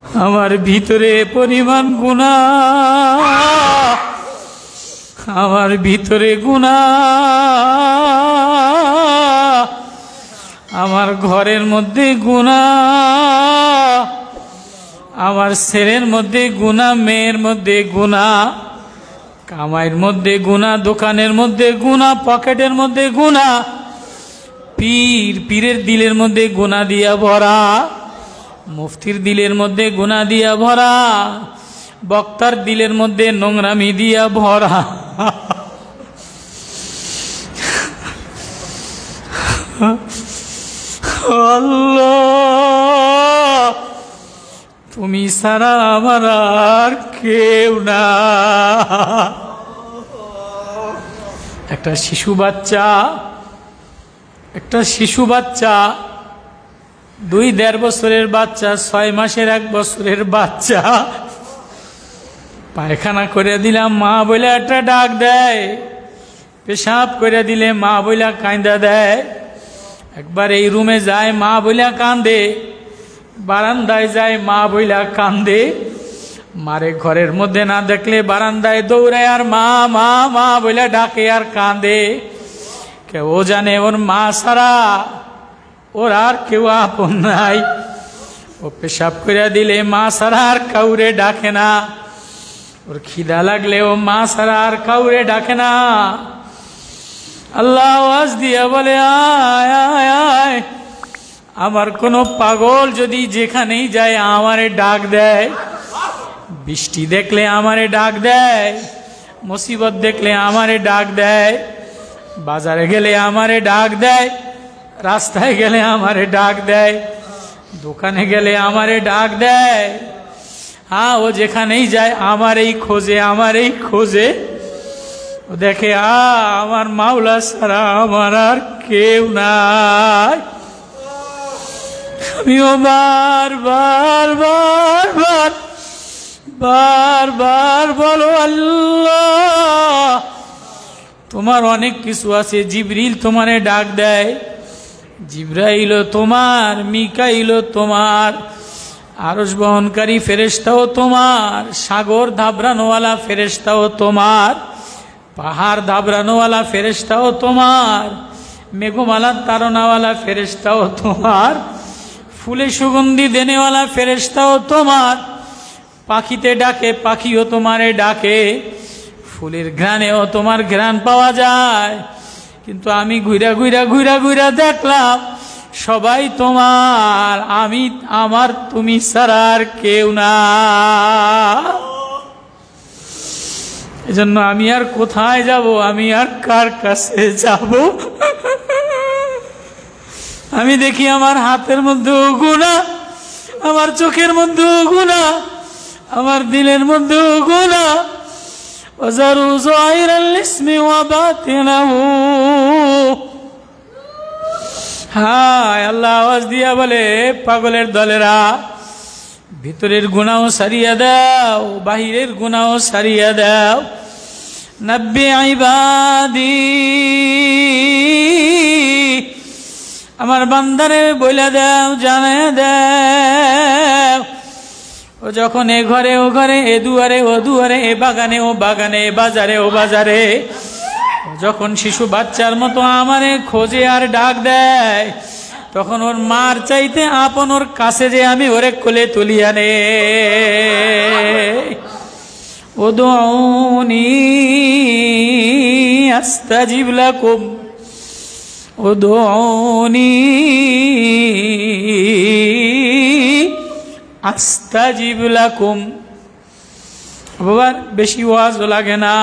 আমার ভিতরে পরিমাণ গুনাহ, আমার ভিতরে গুনাহ, আমার ঘরের মধ্যে গুনাহ, আমার ছেলের মধ্যে গুনাহ, মেয়ের মধ্যে গুনাহ, কামাইয়ের মধ্যে গুনাহ, দোকানের মধ্যে গুনাহ, পকেটের মধ্যে গুনাহ, পীরের দিলের মধ্যে গুনাহ দিয়া ভরা, মুফতির দিলের মধ্যে গুনাহ দিয়া ভরা, বক্তার দিলের মধ্যে নোংরামি দিয়া ভরা। আল্লাহ, তুমি ছাড়া আমার আর কেউ না। একটা শিশু বাচ্চা 2-1.5 বছরের বাচ্চা, 6 মাসের 1 বছরের বাচ্চা, পায়খানা করে দিলাম মা বলে একটা ডাক দেয়, পেশাব করে দিলে মা বইলা কান্দা দেয়, একবার এই রুমে যায় মা বইলা কান্দে, বারান্দায় যায় মা বইলা কান্দে, মারে ঘরের মধ্যে না দেখলে বারান্দায় দৌড়ায় আর মা মা মা বইলা ডাকে আর কান্দে। কেউ জানে ওর মা ছাড়া ওর আর কেউ আপন নাই। ও পেশাব করে দিলে মা ছাড়া আর কাউরে ডাকে না, ওর খিদা লাগলে ও মা ছাড়া আর কাউরে ডাকে না। আল্লাহ আওয়াজ দিয়া বলে আয় আয় আয়। আমার কোনো পাগল যদি যেখানেই যায় আমারে ডাক দেয়, বৃষ্টি দেখলে আমারে ডাক দেয়, মুসিবত দেখলে আমারে ডাক দেয়, বাজারে গেলে আমারে ডাক দেয়, রাস্তায় গেলে আমারে ডাক দেয়, দোকানে গেলে আমারে ডাক দেয়। হ্যাঁ, ও যেখানেই যায় আমারই খোঁজে, ও দেখে আমার মাওলা ছাড়া আমার আর কেউ নাই। আমিও বারবার বলো আল্লাহ, তোমার অনেক কিছু আছে। জিবরিল তোমারে ডাক দেয়, জিব্রাইল তোমার, মিকাইল তোমার, আরশ বহনকারী ফেরেশতাও তোমার, সাগর ধাবরানোওয়ালা ফেরেশতাও তোমার, পাহাড় ধাবরানোওয়ালা ফেরেশতাও তোমার, মেঘমালার তারনাওয়ালা ফেরেশতাও তোমার, ফুলে সুগন্ধি দেনেওয়ালা ফেরেশতাও তোমার, পাখিতে ডাকে পাখিও তোমারে ডাকে, ফুলের ঘ্রাণেও তোমার ঘ্রাণ পাওয়া যায়। কিন্তু আমি ঘুরা দেখলাম সবাই তোমার, আমার তুমি ছাড়া আর কেউ না। এজন্য আমি আর কোথায় যাব, আমি আর কার কাছে যাব? আমি দেখি আমার হাতের মধ্যেও গুনাহ, আমার চোখের মধ্যেও গুনাহ, আমার দিলের মধ্যেও গুনাহ। ওয়াজারু যাহিরাল ইসমি ওয়া বাতিনাহু। হায় আল্লাহ আওয়াজ দিয়া বলে, পাগলের দলেরা, ভিতরের গুনাহ সারিয়া দাও, বাহিরের গুনাহ সারিয়া দাও। নব্বি ইবাদি, আমার বান্দারে বইলা দাও, জানায়া দাও। ও যখন এ ঘরে ও ঘরে, এ দুয়ারে ও দুয়ারে, এ বাগানে ও বাগানে, এ বাজারে ও বাজারে, যখন শিশু বাচ্চার মতো আমারে খোঁজে আর ডাক দেয়, তখন ওর মার চাইতে আপন ওর কাছে যে আমি ওরে কোলে তুলিয়া নে। উদউনি আস্তাজিব লাকুম, উদউনি আস্তাজিব লাকুম। বাবা বেশি ওয়াজও লাগে না,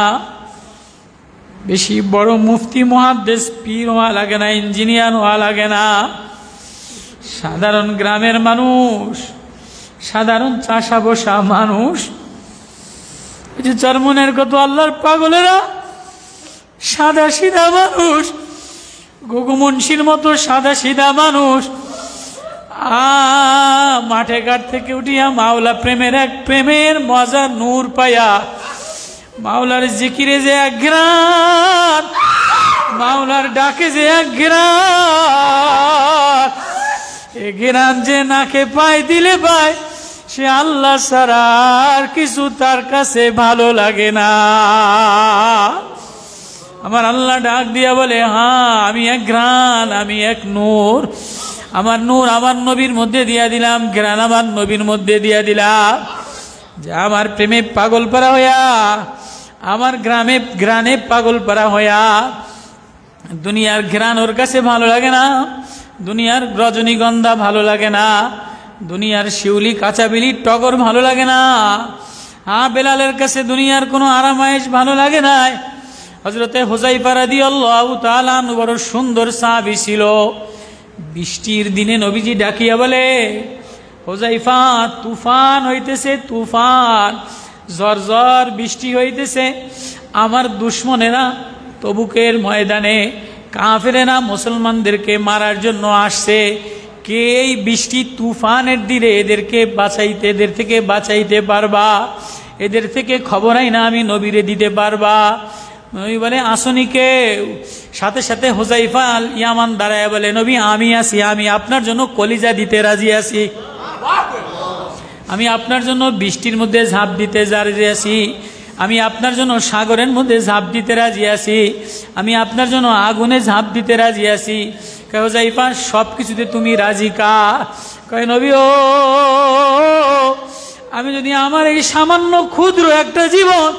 বেশি বড় মুফতি মুহাদ্দিস পীর হওয়া লাগে না, ইঞ্জিনিয়ার হওয়া লাগে না। সাধারণ গ্রামের মানুষ, সাধারণ চাষা বসা মানুষ, ওই যে চরমনের কত আল্লাহর পাগলেরা, সাদা সিধা মানুষ, গগু মুন্সির মতো সাদা সিধা মানুষ, মাঠে ঘাট থেকে উঠিয়া মাওলা প্রেমের মজা নূর পায়া, মাওলার জিকিরে যে এক ঘ্রাণ, মাওলার ডাকে যে এক ঘ্রাণ, এ ঘ্রাণ যে নাকে পায় দিলে পায়, সে আল্লাহ ছাড়া আর কিছু তার কাছে ভালো লাগে না। আমার আল্লাহ ডাক দিয়া বলে, হ্যাঁ আমি এক ঘ্রাণ, আমি এক নূর। আমার নূর আমার নবীর মধ্যে দিয়া দিলাম, ঘ্রাণ আমার নবীর মধ্যে দিয়া দিলাম। যে আমার প্রেমে পাগল পারা হইয়া, আমার ঘ্রাণে পাগল পারা হইয়া, দুনিয়ার ঘ্রাণ ওর কাছে ভালো লাগে না, দুনিয়ার রজনীগন্ধা ভালো লাগে না, দুনিয়ার শিউলি কাঁচাবিলি টগর ভালো লাগে না। হ্যাঁ, বেলালের কাছে দুনিয়ার কোনো আরামায়েশ ভালো লাগে না। হযরতে হুযায়ফা রাদিয়াল্লাহু তাআলা আনহু বড় সুন্দর সাহাবী ছিল। বৃষ্টির দিনে নবীজি ডাকিয়া বলে, হুযায়ফা তুফান হইতেছে, তুফান, ঝরঝর বৃষ্টি হইতেছে। আমার দুশমনেরা তবুকের ময়দানে কাফেরেরা মুসলমানদেরকে মারার জন্য আসছে। কে এই বৃষ্টি তুফানের দিনে এদের থেকে বাঁচাইতে পারবা? এদের থেকে খবর আই না আমি নবীরে দিতে পারবা? নবী বলে, আসনি কেউ? সাথে সাথে হুযায়ফা আল ইয়ামান দাঁড়ায় বলে, নবী আমি আছি, আমি আপনার জন্য কলিজা দিতে রাজি আছি, আমি আপনার জন্য বৃষ্টির মধ্যে ঝাঁপ দিতে রাজি আছি, আমি আপনার জন্য সাগরের মধ্যে ঝাঁপ দিতে রাজি আছি, আমি আপনার জন্য আগুনে ঝাঁপ দিতে রাজি আছি। হুযায়ফা সব কিছুতে তুমি রাজি কা? কয় নবী ও, আমি যদি আমার এই সামান্য ক্ষুদ্র একটা জীবন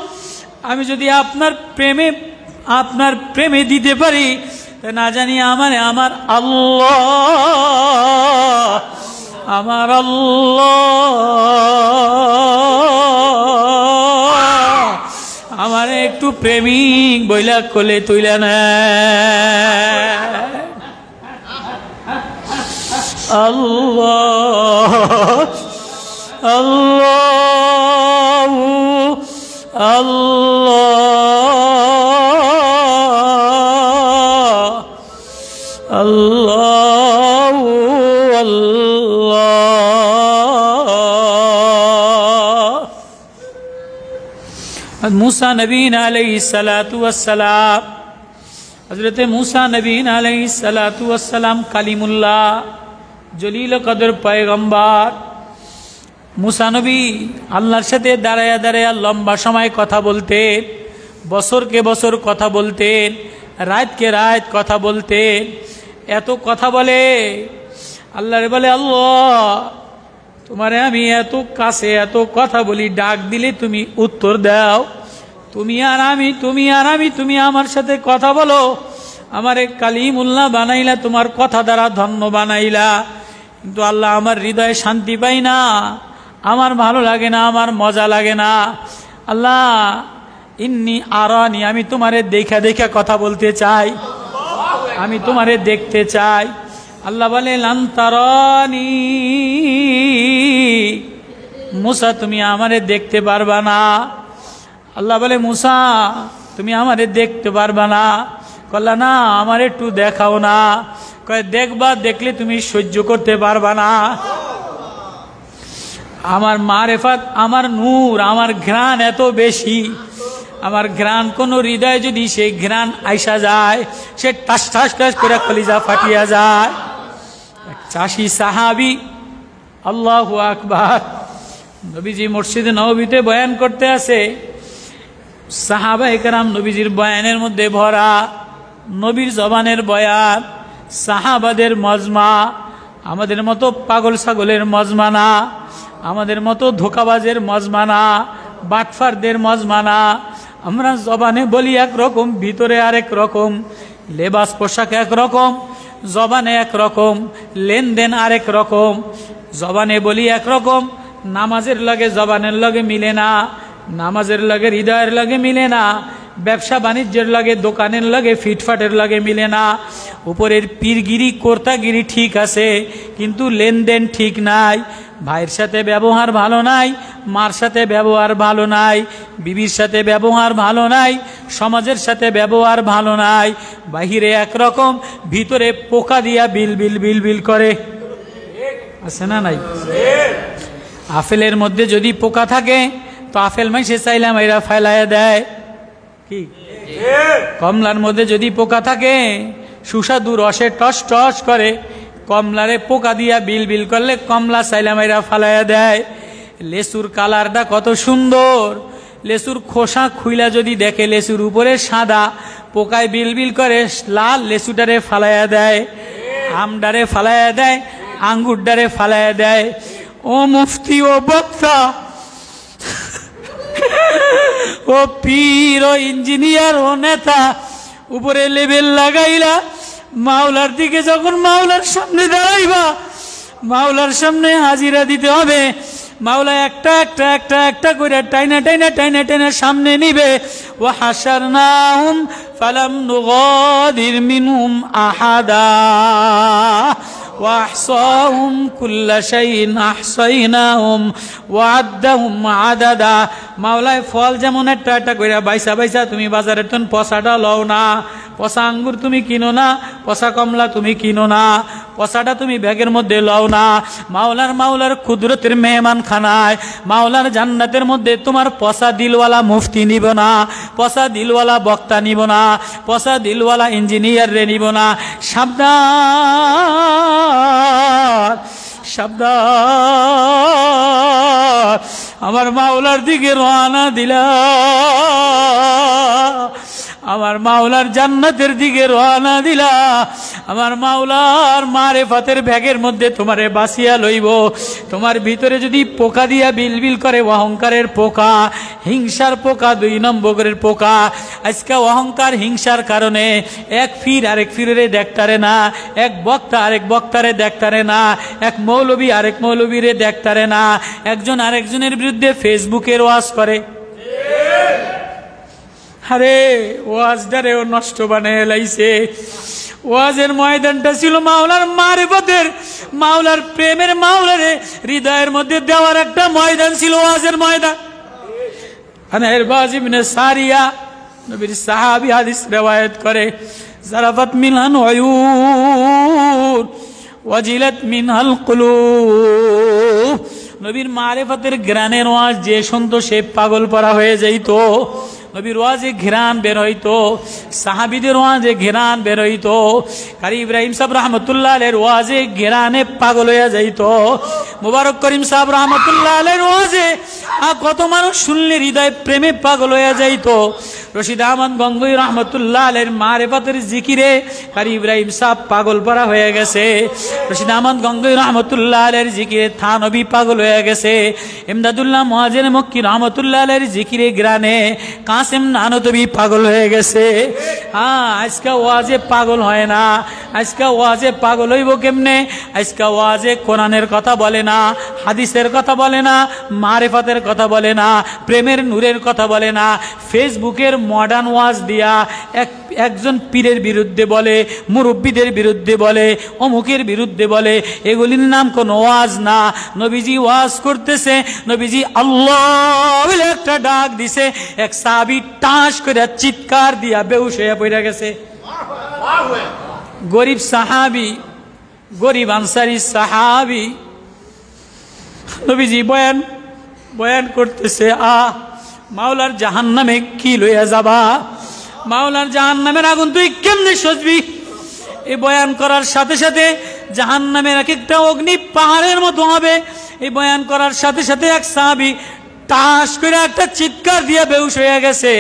আমি যদি আপনার প্রেমে দিতে পারি, তা না জানি আমার আল্লাহ আমার একটু প্রেমিক বইলা কোলে তুইলা না। আল্লাহ আল্লাহ আল্লাহ আল্লাহ আল্লাহ। मूसा नबीन अलैहिस्सलातु वस्सलाम, हजरत मूसा नबीन अलैहिस्सलातु वस्सलाम कालिमुल्लाह, जलील कदर पैगम्बर। मूसा नबी আল্লাহর সাথে দাঁড়ায়া দাঁড়ায়া লম্বা সময় কথা বলতেন, বছরকে বছর কথা বলতেন, রাতকে রাত কথা বলতেন। এত কথা বলে আল্লাহরে বলে, আল্লাহ তোমারে আমি এত কাছে এত কথা বলি, ডাক দিলে তুমি উত্তর দাও, তুমি আর আমি, তুমি আর আমি, তুমি আমার সাথে কথা বলো, আমারে কালিমুল্লাহ বানাইলা, তোমার কথা দ্বারা ধন্য বানাইলা। কিন্তু আল্লাহ আমার হৃদয়ে শান্তি পাই না, আমার ভালো লাগে না, আমার মজা লাগে না। আল্লাহ ইন্নি আরানি, আমি তোমারে দেখা দেখা কথা বলতে চাই, আমি তোমারে দেখতে চাই। আল্লাহ বলে, লান তারানি, মুসা তুমি আমারে দেখতে পারবা না। আল্লাহ বলে, মুসা তুমি আমারে দেখতে পারবা না। কল্লা না, আমার একটু দেখাও না। কয় দেখবা, দেখলে তুমি সহ্য করতে পারবা না। আমার মারেফাত, আমার নূর, আমার ঘ্রাণ এত বেশি, আমার ঘ্রাণ কোন হৃদয় যদি সেই ঘ্রাণ আইসা যায়, সে টাস টাস টাস করে কলিজা ফাটিয়া যায়। চাষি সাহাবি, আল্লাহু আকবার, নবীজি মসজিদে নববীতে বয়ান করতে আছে, সাহাবায়ে কেরাম নবীজির বয়ানের মধ্যে ভরা, নবীর জবানের বয়ান, সাহাবাদের মজমা, আমাদের মতো পাগল ছাগলের মজমা না, আমাদের মতো ধোকাবাজের মজমা না, বাটফারদের মজমা না। আমরা জবানে বলি একরকম, ভিতরে আরেক রকম, লেবাস পোশাক একরকম, জবানে একরকম, লেনদেন আরেক রকম। জবানে বলি একরকম, নামাজের লগে জবানের লগে মিলে না, নামাজের লগে হৃদয়ের লগে মিলে না, ব্যবসা বাণিজ্যের লগে দোকানের লগে ফিটফাটের লগে মিলে না। উপরের পীরগিরি কর্তাগিরি ঠিক আছে, কিন্তু লেনদেন ঠিক নাই। ভাইয়ের সাথে ব্যবহার ভালো নাই, মার সাথে ব্যবহার ভালো নাই, বিবির সাথে ব্যবহার ভালো নাই, সমাজের সাথে ব্যবহার ভালো নাই। বাহিরে একরকম, ভিতরে পোকা দিয়া বিল বিল বিল বিল করে, আছে না নাই? আপেলের মধ্যে যদি পোকা থাকে তো আপেল মাইসে চাইলাম এরা ফেলাইয়া দেয়। কি কমলার মধ্যে যদি পোকা থাকে, সুস্বাদু রসে টস টস করে, কমলারে পোকা দিয়া বিল বিল করলে কমলা চাইলাম এরা ফালাইয়া দেয়। লেসুর কালারটা কত সুন্দর, লেসুর খোসা খুইলা যদি দেখে লেসুর উপরে সাদা, পোকায় বিলবিল করে লাল, লেসুটারে ফালাইয়া দেয়, আমডারে ফালাইয়া দেয়, আঙ্গুরডারে ফালাইয়া দেয়। ও মুফতি, ও বক্তা, ও পীর, ও ইঞ্জিনিয়ার, ও নেতা, উপরে লেবেল লাগাইলা মাওলার দিকে যখন মাওলার সামনে দাঁড়াইবা, মাওলার সামনে হাজিরা দিতে হবে। মাওলা একটা একটা একটা একটা করে টাইনা টাইনা টাইনা টাইনা সামনে নিবে। ওয়া হাশারনাহুম ফালাম নুগাদির মিনহুম আহাদা ওয়া আহসাহুম কুল্লা শাইইন আহসাইনাহুম ওয়া আদ্দাহুম আদাদা। মাওলায় ফল যেমন একটা একটা করে বাইসা বাইসা তুমি বাজারে তন পচাটা লও না, পচা আঙ্গুর তুমি কিনো না, পচা কমলা তুমি কিনো না, পচাটা তুমি ব্যাগের মধ্যে লও না। মাওলার কুদরতের মেহমান খানায়, মাওলার জান্নাতের মধ্যে তোমার পচা দিলওয়ালা মুফতি নিব না, পচা দিলওয়ালা বক্তা নিব না, পচা দিলওয়ালা ইঞ্জিনিয়ার রে নিব না। সাবধান সাবধান, আমার মাওলার দিকে রওনা দিলা, আমার মাওলার জান্নাতের দিকে রওনা দিলা। আমার মাওলার মারেফাতের ব্যাগের মধ্যে তোমারে বাসিয়া লইব। তোমার ভিতরে যদি পোকা দিয়া বিলবিল করে অহংকারের পোকা, হিংসার পোকা, 2 নম্বরের পোকা। আজকে অহংকার হিংসার কারণে এক ফির আরেক ফিরে দেখতারে না, এক বক্তা আরেক বক্তারে দেখতারে না, এক মৌলবী আরেক মৌলবীরে দেখতারে না, একজন আরেকজনের বিরুদ্ধে ফেসবুকের ওয়াজ করে। আরে ওয়াজটারেও নষ্ট বানিয়ে লাইছে। ওয়াজের ময়দানটা ছিল মাওলার মারিফতের, মাওলার প্রেমের, মাওলারে হৃদয়ের মধ্যে দেওয়ার একটা ময়দান ছিল, ওয়াজের ময়দান। আনারবাজ ইবনে সারিয়া নবীর সাহাবী হাদিস রওয়ায়াত করে, জারাফাত মিনহান উয়ুন ওয়াজিলাত মিনহাল কুলুব। নবীর মারিফতের গ্রানের ওয়াজ যে শুনতো সে পাগল পরা হয়ে যাইতো। নবীর ওয়াজে ঘেরান বের হইতো, সাহাবীদের ওয়াজে ঘেরান বের হইতো। কারি ইব্রাহিম সাহেব রহমতুল্লাহ আলাইহির ওয়াজে ঘেরানে পাগল হয়ে যাইতো। মুবারক করিম সাহেব রহমতুল্লাহ আলাইহির ওয়াজে কত মানুষ শুনলে হৃদয় প্রেমে পাগল হয়ে যাইতো। রশিদ আহমদ গঙ্গোই রহমতুল্লাহ আলাইহির মারিফতের জিকিরে কারি ইব্রাহিম সাহেব পাগল পরা হয়ে গেছে। রশিদ আহমদ গঙ্গোই রহমতুল্লাহ আলাইহির জিকিরে থানবী পাগল হয়ে গেছে। ইমদাদুল্লাহ মুহাজির মক্কি রহমতুল্লাহ আলাইহির জিকিরে গ্রানে কাসেম নানতবী পাগল হয়ে গেছে। আজকে ওয়াজে পাগল হয় না। আজকে ওয়াজে পাগল হইব কেমনে? আজকে ওয়াজে কোরআনের কথা বলে না, হাদিসের কথা বলে না, মারিফতের কথা বলে না, প্রেমের নূরের কথা বলে না। ফেসবুকের মডার্ন ওয়াজ দিয়া একজন পীরের বিরুদ্ধে বলে, মুরব্বীদের বিরুদ্ধে বলে, অমুকের বিরুদ্ধে বলে। এগুলির নাম কোন ওয়াজ না। নবীজি ওয়াজ করতেছে, নবীজি আল্লাহ বলে একটা ডাক দিছে, এক সাহাবী টাস করে চিৎকার দিয়া বেহুশ হয়ে পড়ে গেছে। গরিব সাহাবী, গরিব আনসারী সাহাবী, নবীজি বয়ান করতেছে, মাওলার জাহান্নামে কি লইয়া যাবা? মাওলার জাহান্নামের আগুন তুই কেমনে সজবি? এই বয়ান করার সাথে সাথে জাহান্নামের এক একটা অগ্নি পাহাড়ের মতো হবে। এই বয়ান করার সাথে সাথে এক সাহাবী টাস করে একটা চিৎকার দিয়ে বেহুশ হয়ে গেছে।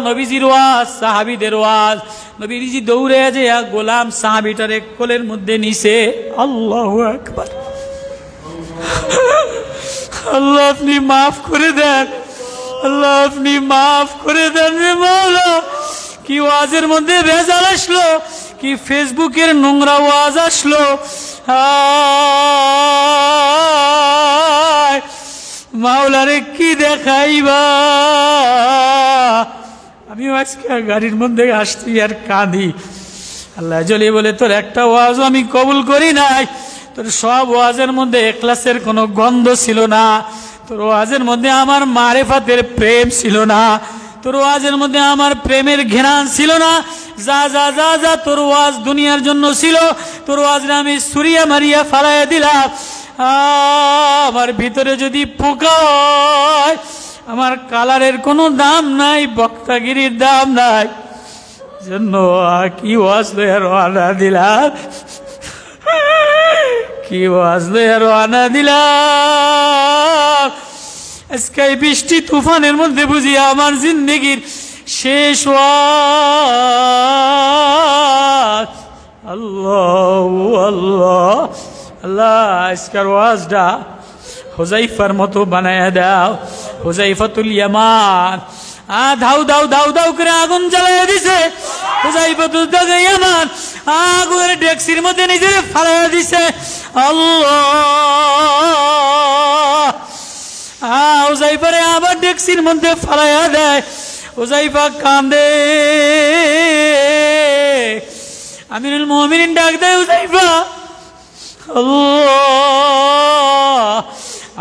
নবীজির ওয়াজ, সাহাবীদের ওয়াজ। নবীজি দৌড়ে যে গোলাম সাহাবীটারে কোলের মধ্যে নিছে। আল্লাহু আকবার। আল্লাহ আপনি মাফ করে দেন, আল্লাহ আপনি মাফ করে দেন রে মাওলা। কি ওয়াজের মধ্যে ভেজাল আসলো, কি ফেসবুকের নোংরা ওয়াজ আসলো। মাওলারে কি দেখাইবা? আমিও আজকে গাড়ির মধ্যে আসছি আর কাঁদি। আল্লাহ জলি বলে, তোর একটা ওয়াজও আমি কবুল করি নাই। তোর সব ওয়াজের মধ্যে ইখলাসের কোনো গন্ধ ছিল না। তোর ওয়াজের মধ্যে আমার মারিফাতের প্রেম ছিল না। তোর ওয়াজের মধ্যে আমার প্রেমের ঘ্রাণ ছিল না। যা যা যা যা তোর ওয়াজ দুনিয়ার জন্য ছিল, তোর ওয়াজে আমি সুরিয়া মারিয়া ফালাইয়া দিলাম। আমার ভিতরে যদি পোকা হয়, আমার কালারের কোনো দাম নাই, বক্তাগিরির দাম নাই। জন্য কি ওয়াজ লইয়া রওনা দিলাম, কি ওয়াজ লইয়া রওনা দিলাম। আজকে এই বৃষ্টি তুফানের মধ্যে বুঝি আমার জিন্দেগির শেষ আল্লাহ আল্লাহ আল্লাহ, আজকের ওয়াজটা হুযায়ফার মতো বানায়া দাও। হুযায়ফাতুল ইয়ামান ধাউ দাউ দাউ দাউ করে আগুন জ্বালাইয়া দিছে। হুযায়ফাতুল ইয়ামান আগুনের ডেকসির মধ্যে নিজেরে ফালাইয়া দিছে। আল্লাহ, হুযায়ফারে আবার ডেকসির মধ্যে ফালাইয়া দেয়। হুযায়ফা কান্দে। আমিরুল মুমিনিন ডাক দেয়, হুযায়ফা। আল্লাহ,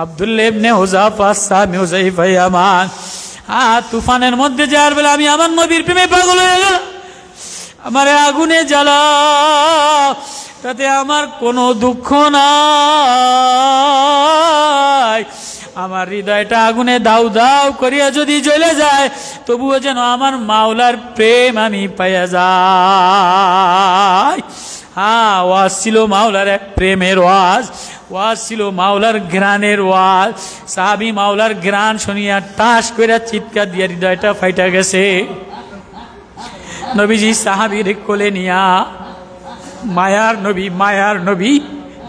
আব্দুল্লাহ ইবনে হুযাফা সামি হুযায়ফা ইয়ামান তুফানের মধ্যে যাওয়ার বেলা আমি আমার নবীর প্রেমে পাগল হয়ে গেলাম। আমারে আগুনে জ্বালাও, তাতে আমার কোনো দুঃখ নাই। আমার হৃদয়টা আগুনে দাউ দাউ করিয়া যদি জ্বলে যায়, তবুও যেন আমার মাওলার প্রেম আমি পাইয়া যাই। ওয়াজ ছিল মাওলার এক প্রেমের ওয়াজ, ওয়াজ ছিল মাওলার ঘ্রাণের ওয়াজ। সাহাবী মাওলার ঘ্রাণ শুনিয়া টাস কইরা চিৎকার দিয়া হৃদয়টা ফাইটা গেছে। নবীজি সাহাবীর কোলে নিয়া, মায়ার নবী, মায়ার নবী,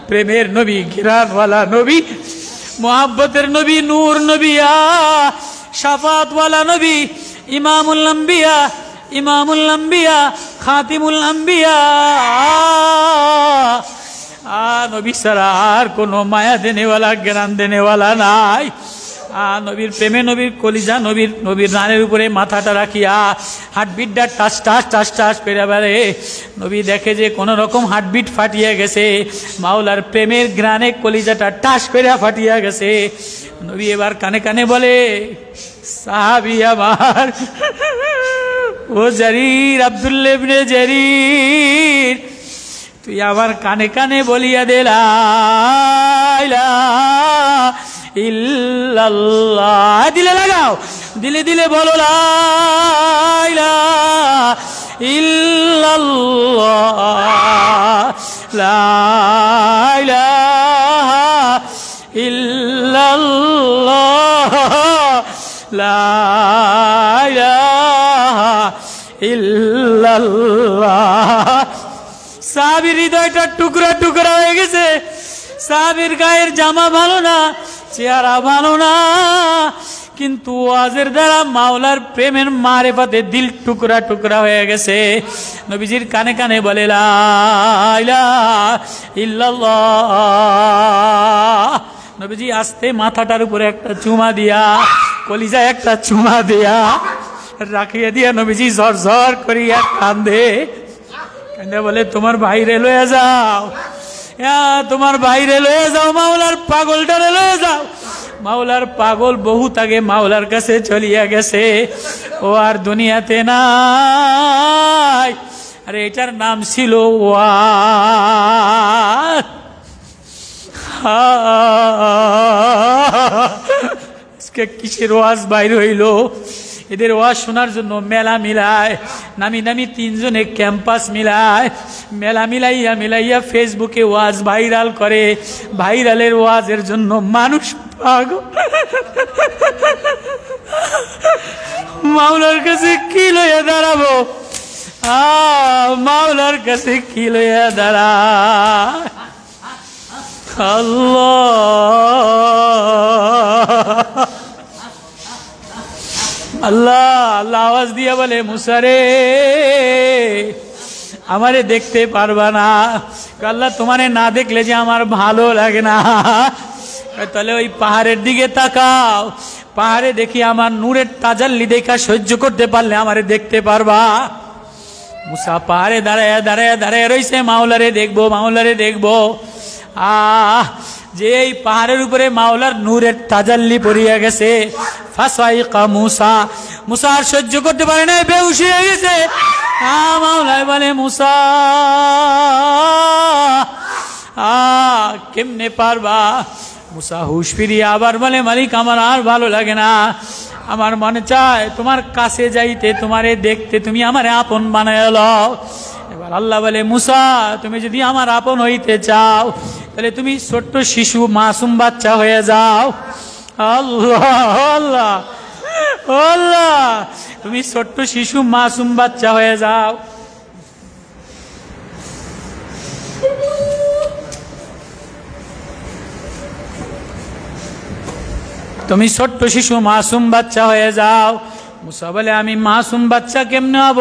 প্রেমের নবী, ঘ্রাণওয়ালা নবী, মোহাব্বতের নবী, নূর নবী, শাফাতওয়ালা নবী, ইমামুল আম্বিয়া, ইমামুল আম্বিয়া, খাতিমুল আম্বিয়া। নবী ছাড়া আর কোনো মায়া দেনেওয়ালা, জ্ঞান দেনেওয়ালা নাই। নবীর প্রেমে, নবীর কলিজা, নবীর রানের উপরে মাথাটা রাখিয়া হার্টবিটটা টাস টাস টাস টাস করে বেড়ে। নবী দেখে যে কোনো রকম হার্টবিট ফাটিয়া গেছে, মাওলার প্রেমের গ্রানে কলিজাটা টাস করে ফাটিয়া গেছে। নবী এবার কানে কানে বলে, সাহাবী আমার, ও জারির, আব্দুল্লাহ ইবনে জারির, তুই আমার কানে কানে বলিয়া দে লা ইলাহা ইল্লাল্লাহ। দিলে লাগাও, দিলে দিলে বলো লা ইলাহা ইল্লাল্লাহ, লা ইলাহা ইল্লাল্লাহ, লা ইলাহা ইল্লাল্লাহ। সাহাবীর হৃদয়টা টুকরা টুকরা হয়ে গেছে। সাহাবীর গায়ের জামা ভালো না, চেহারা ভালো না, কিন্তু ওয়াজের দ্বারা মাওলার প্রেমের মারেফাতে দিল টুকরা টুকরা হয়ে গেছে। নবীজির কানে কানে বলে লা ইলাহা ইল্লাল্লাহ। নবীজি আস্তে মাথাটার উপরে একটা চুমা দিয়া, কলিজায় একটা চুমা দিয়া রাখিয়ে দিয়া নবীজি ঝর ঝর করিয়া কান্দে। কান্দে বলে, তোমার বাইরে লয়ে যাও, তোমার বাইরে লয়ে যাও, মাওলার পাগলটারে লয়ে যাও। মাওলার পাগল বহুত আগে মাওলার কাছে চলিয়া গেছে, ও আর দুনিয়াতে নাই। আরে এটার নাম ছিল ওয়াজ। আজকে কিসের ওয়াজ বাইর হইল? এদের ওয়াজ শোনার জন্য মেলা মিলায়, নামি নামি তিনজনে ক্যাম্পাস মিলায়, মেলা মিলাইয়া মিলাইয়া ফেসবুকে ওয়াজ ভাইরাল করে। ভাইরালের ওয়াজের জন্য মানুষ পাগল। মাওলার কাছে কি লইয়া দাঁড়াবো? মাওলার কাছে কি লইয়া দাঁড়া? আল্লাহ, আল্লাহ, আল্লাহ আওয়াজ দিয়া বলে, মুসা রে, আমারে দেখতে পারবা না? আল্লাহ, তোমারে না দেখলে যে আমার ভালো লাগে না। তাহলে ওই পাহাড়ের দিকে তাকাও, পাহাড়ে দেখি আমার নূরের তাজাল্লি দেখা সহ্য করতে পারলে আমারে দেখতে পারবা। মুসা পাহাড়ে দাঁড়ায় দাঁড়ায় দাঁড়ায় রইছে, মাওলারে দেখবো, মাওলারে দেখবো। যে এই পাহাড়ের উপরে মাওলার নূরের তাজাল্লি পড়িয়া গেছে। ফাসাইকা মুসা, মুসা আর সহ্য করতে পারে না, বেহুশ হয়ে গেছে। মাওলাই বলে, মুসা কেমনে পারবা? মুসা হুশ ফিরিয়ে আবার বলে, মালিক, আমার আর ভালো লাগে না, আমার মনে চায় তোমার কাছে যাইতে, তোমারে দেখতে, তুমি আমারে আপন বানায় লও। এবার আল্লাহ বলে, মুসা, তুমি যদি আমার আপন হইতে চাও, তাহলে তুমি ছোট্ট শিশু মাসুম বাচ্চা হয়ে যাও। আল্লাহ আল্লাহ আল্লাহ, তুমি ছোট্ট শিশু মাসুম বাচ্চা হয়ে যাও। তুমি ছোট্ট শিশু মাসুম বাচ্চা হয়ে যাও। মুসা বলে আমি মাসুম বাচ্চা কেমনে হব?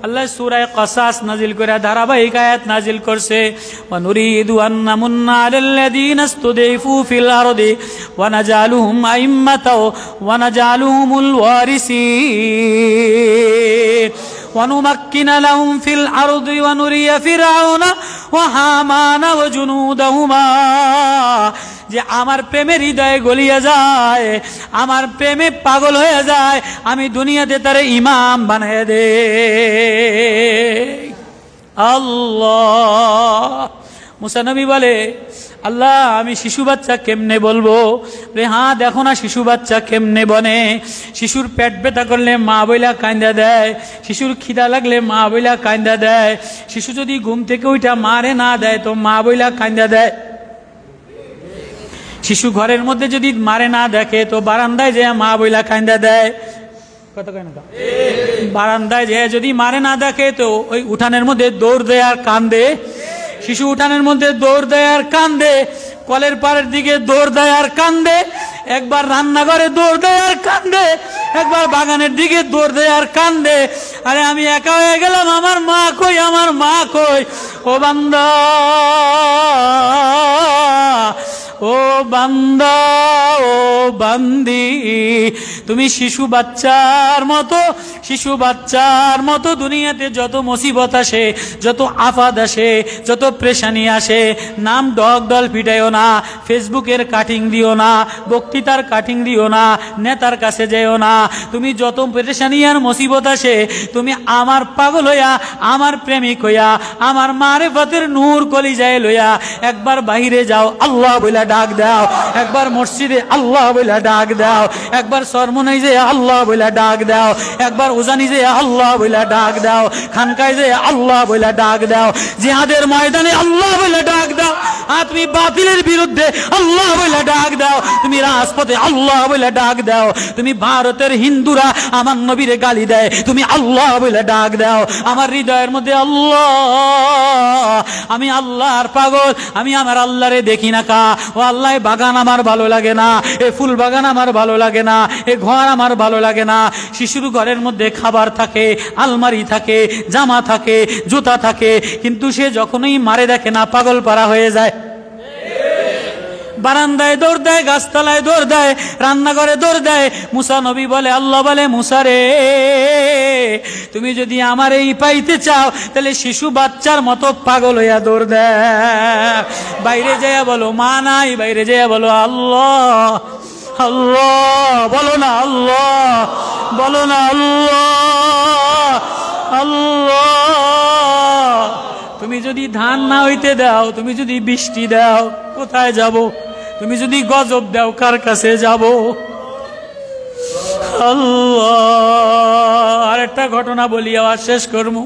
আল্লাহ সূরা কসাস নাজিল করে ধারাবাহিক আয়াত নাজিল করছে, ওয়া নুরিদু আন নামুন্না আলাল্লাযীনা ইসতুদিফু ফিল আরদি ওয়া নাজালুহুম আইম্মাতাও ওয়া নাজালুহুমুল ওয়ারিসিন ওয়া নুমাক্কিনা লাহুম ফিল আরদি ওয়া নুরিয়া ফিরআউনা ওয়া হামানা ওয়া জুনুদাহুমা। যে আমার প্রেমের হৃদয়ে গলিয়ে যায়, আমার প্রেমে পাগল হয়ে যায়, আমি দুনিয়াতে তারে ইমাম বানিয়ে দে। আল্লাহ। মুসা নবী বলে আল্লাহ আমি শিশু বাচ্চা কেমনে বলবো? হ্যাঁ দেখো না শিশু বাচ্চা কেমনে বনে। শিশুর পেট ব্যথা করলে মা বইলা কান্দা দেয়, শিশুর খিদা লাগলে মা বইলা কান্দা দেয়, শিশু যদি ঘুম থেকে ওইটা মারে না দেয় তো মা বইলা কান্দা দেয়, শিশু ঘরের মধ্যে যদি মারে না দেখে তো বারান্দায় যে মা বইলা কান্দা দেয়। কত বারান্দায় যে যদি মারে না দেখে তো ওই উঠানের মধ্যে দৌড় দেয় আর কান্দে। শিশু উঠানের মধ্যে দৌড় দেয় আর কান্দে, কলের পাড়ের দিকে দৌড় দেয় আর কান্দে, একবার রান্নাঘরে দৌড় দেয় আর কান্দে, একবার বাগানের দিকে দৌড় দেয় আর কান্দে। আরে আমি একা হয়ে গেলাম, আমার মা কই, আমার মা কই? ও বান্দা, ও বান্দা, ও বান্দি, তুমি শিশু বাচ্চার মতো দুনিয়াতে যত মুসিবত আসে, যত আফাদ আসে, যত প্রেশানি আসে, নাম ডগ ডল পিটাইও না, ফেসবুকের কাটিং দিও না, বক্তৃতার কাটিং দিও না, নেতার কাছে যেও না। তুমি যত প্রেশানি আর মুসিবত আসে, তুমি আমার পাগল হইয়া, আমার প্রেমিক হইয়া, আমার মারেফতের নূর কলিজায় লইয়া একবার বাহিরে যাও, আল্লাহ বইলা ডাক দাও। একবার মসজিদে আল্লাহ বইলা ডাক দাও, একবার সরমনাই যে আল্লাহ বইলা ডাক দাও, একবার উজানি যে আল্লাহ বইলা ডাক দাও, খানকায় যে আল্লাহ বইলা ডাক দাও, জিহাদের ময়দানে আল্লাহ বইলা ডাক দাও, আর তুমি বাতিলের বিরুদ্ধে আল্লাহ বইলা ডাক দাও, তুমি রাজপথে আল্লাহ বইলা ডাক দাও। তুমি ভারতের হিন্দুরা আমার নবীরে গালি দেয়, তুমি আল্লাহ বইলা ডাক দাও। আমার হৃদয়ের মধ্যে আল্লাহ, আমি আল্লাহর পাগল, আমি আমার আল্লাহরে দেখি না কা। ও আল্লাহ, বাগান আমার ভালো লাগে না, এ ফুল বাগান আমার ভালো লাগে না, এ ঘর আমার ভালো লাগে না। শিশুর ঘরের মধ্যে খাবার থাকে, আলমারি থাকে, জামা থাকে, জুতা থাকে, কিন্তু সে যখনই মারে দেখে না পাগল পারা হয়ে যায়। বারান্দায় দৌড় দেয়, গাছতলায় দৌড় দেয়, রান্নাঘরে দৌড় দেয়। মুসা নবী বলে, আল্লাহ বলে মুসা রে, তুমি যদি আমার এই পাইতে চাও তাহলে শিশু বাচ্চার মতো পাগল হইয়া দৌড় দেয়। বাইরে যাইয়া বলো মা নাই, বাইরে যাইয়া বলো আল্লাহ আল্লাহ, বলো না আল্লাহ, বলো না আল্লাহ আল্লাহ। তুমি যদি ধান না হইতে দাও, তুমি যদি বৃষ্টি দাও, কোথায় যাব? তুমি যদি গজব দাও, কার কাছে যাব? আল্লাহ। আরেকটা ঘটনা বলি, আবার শেষ করবো।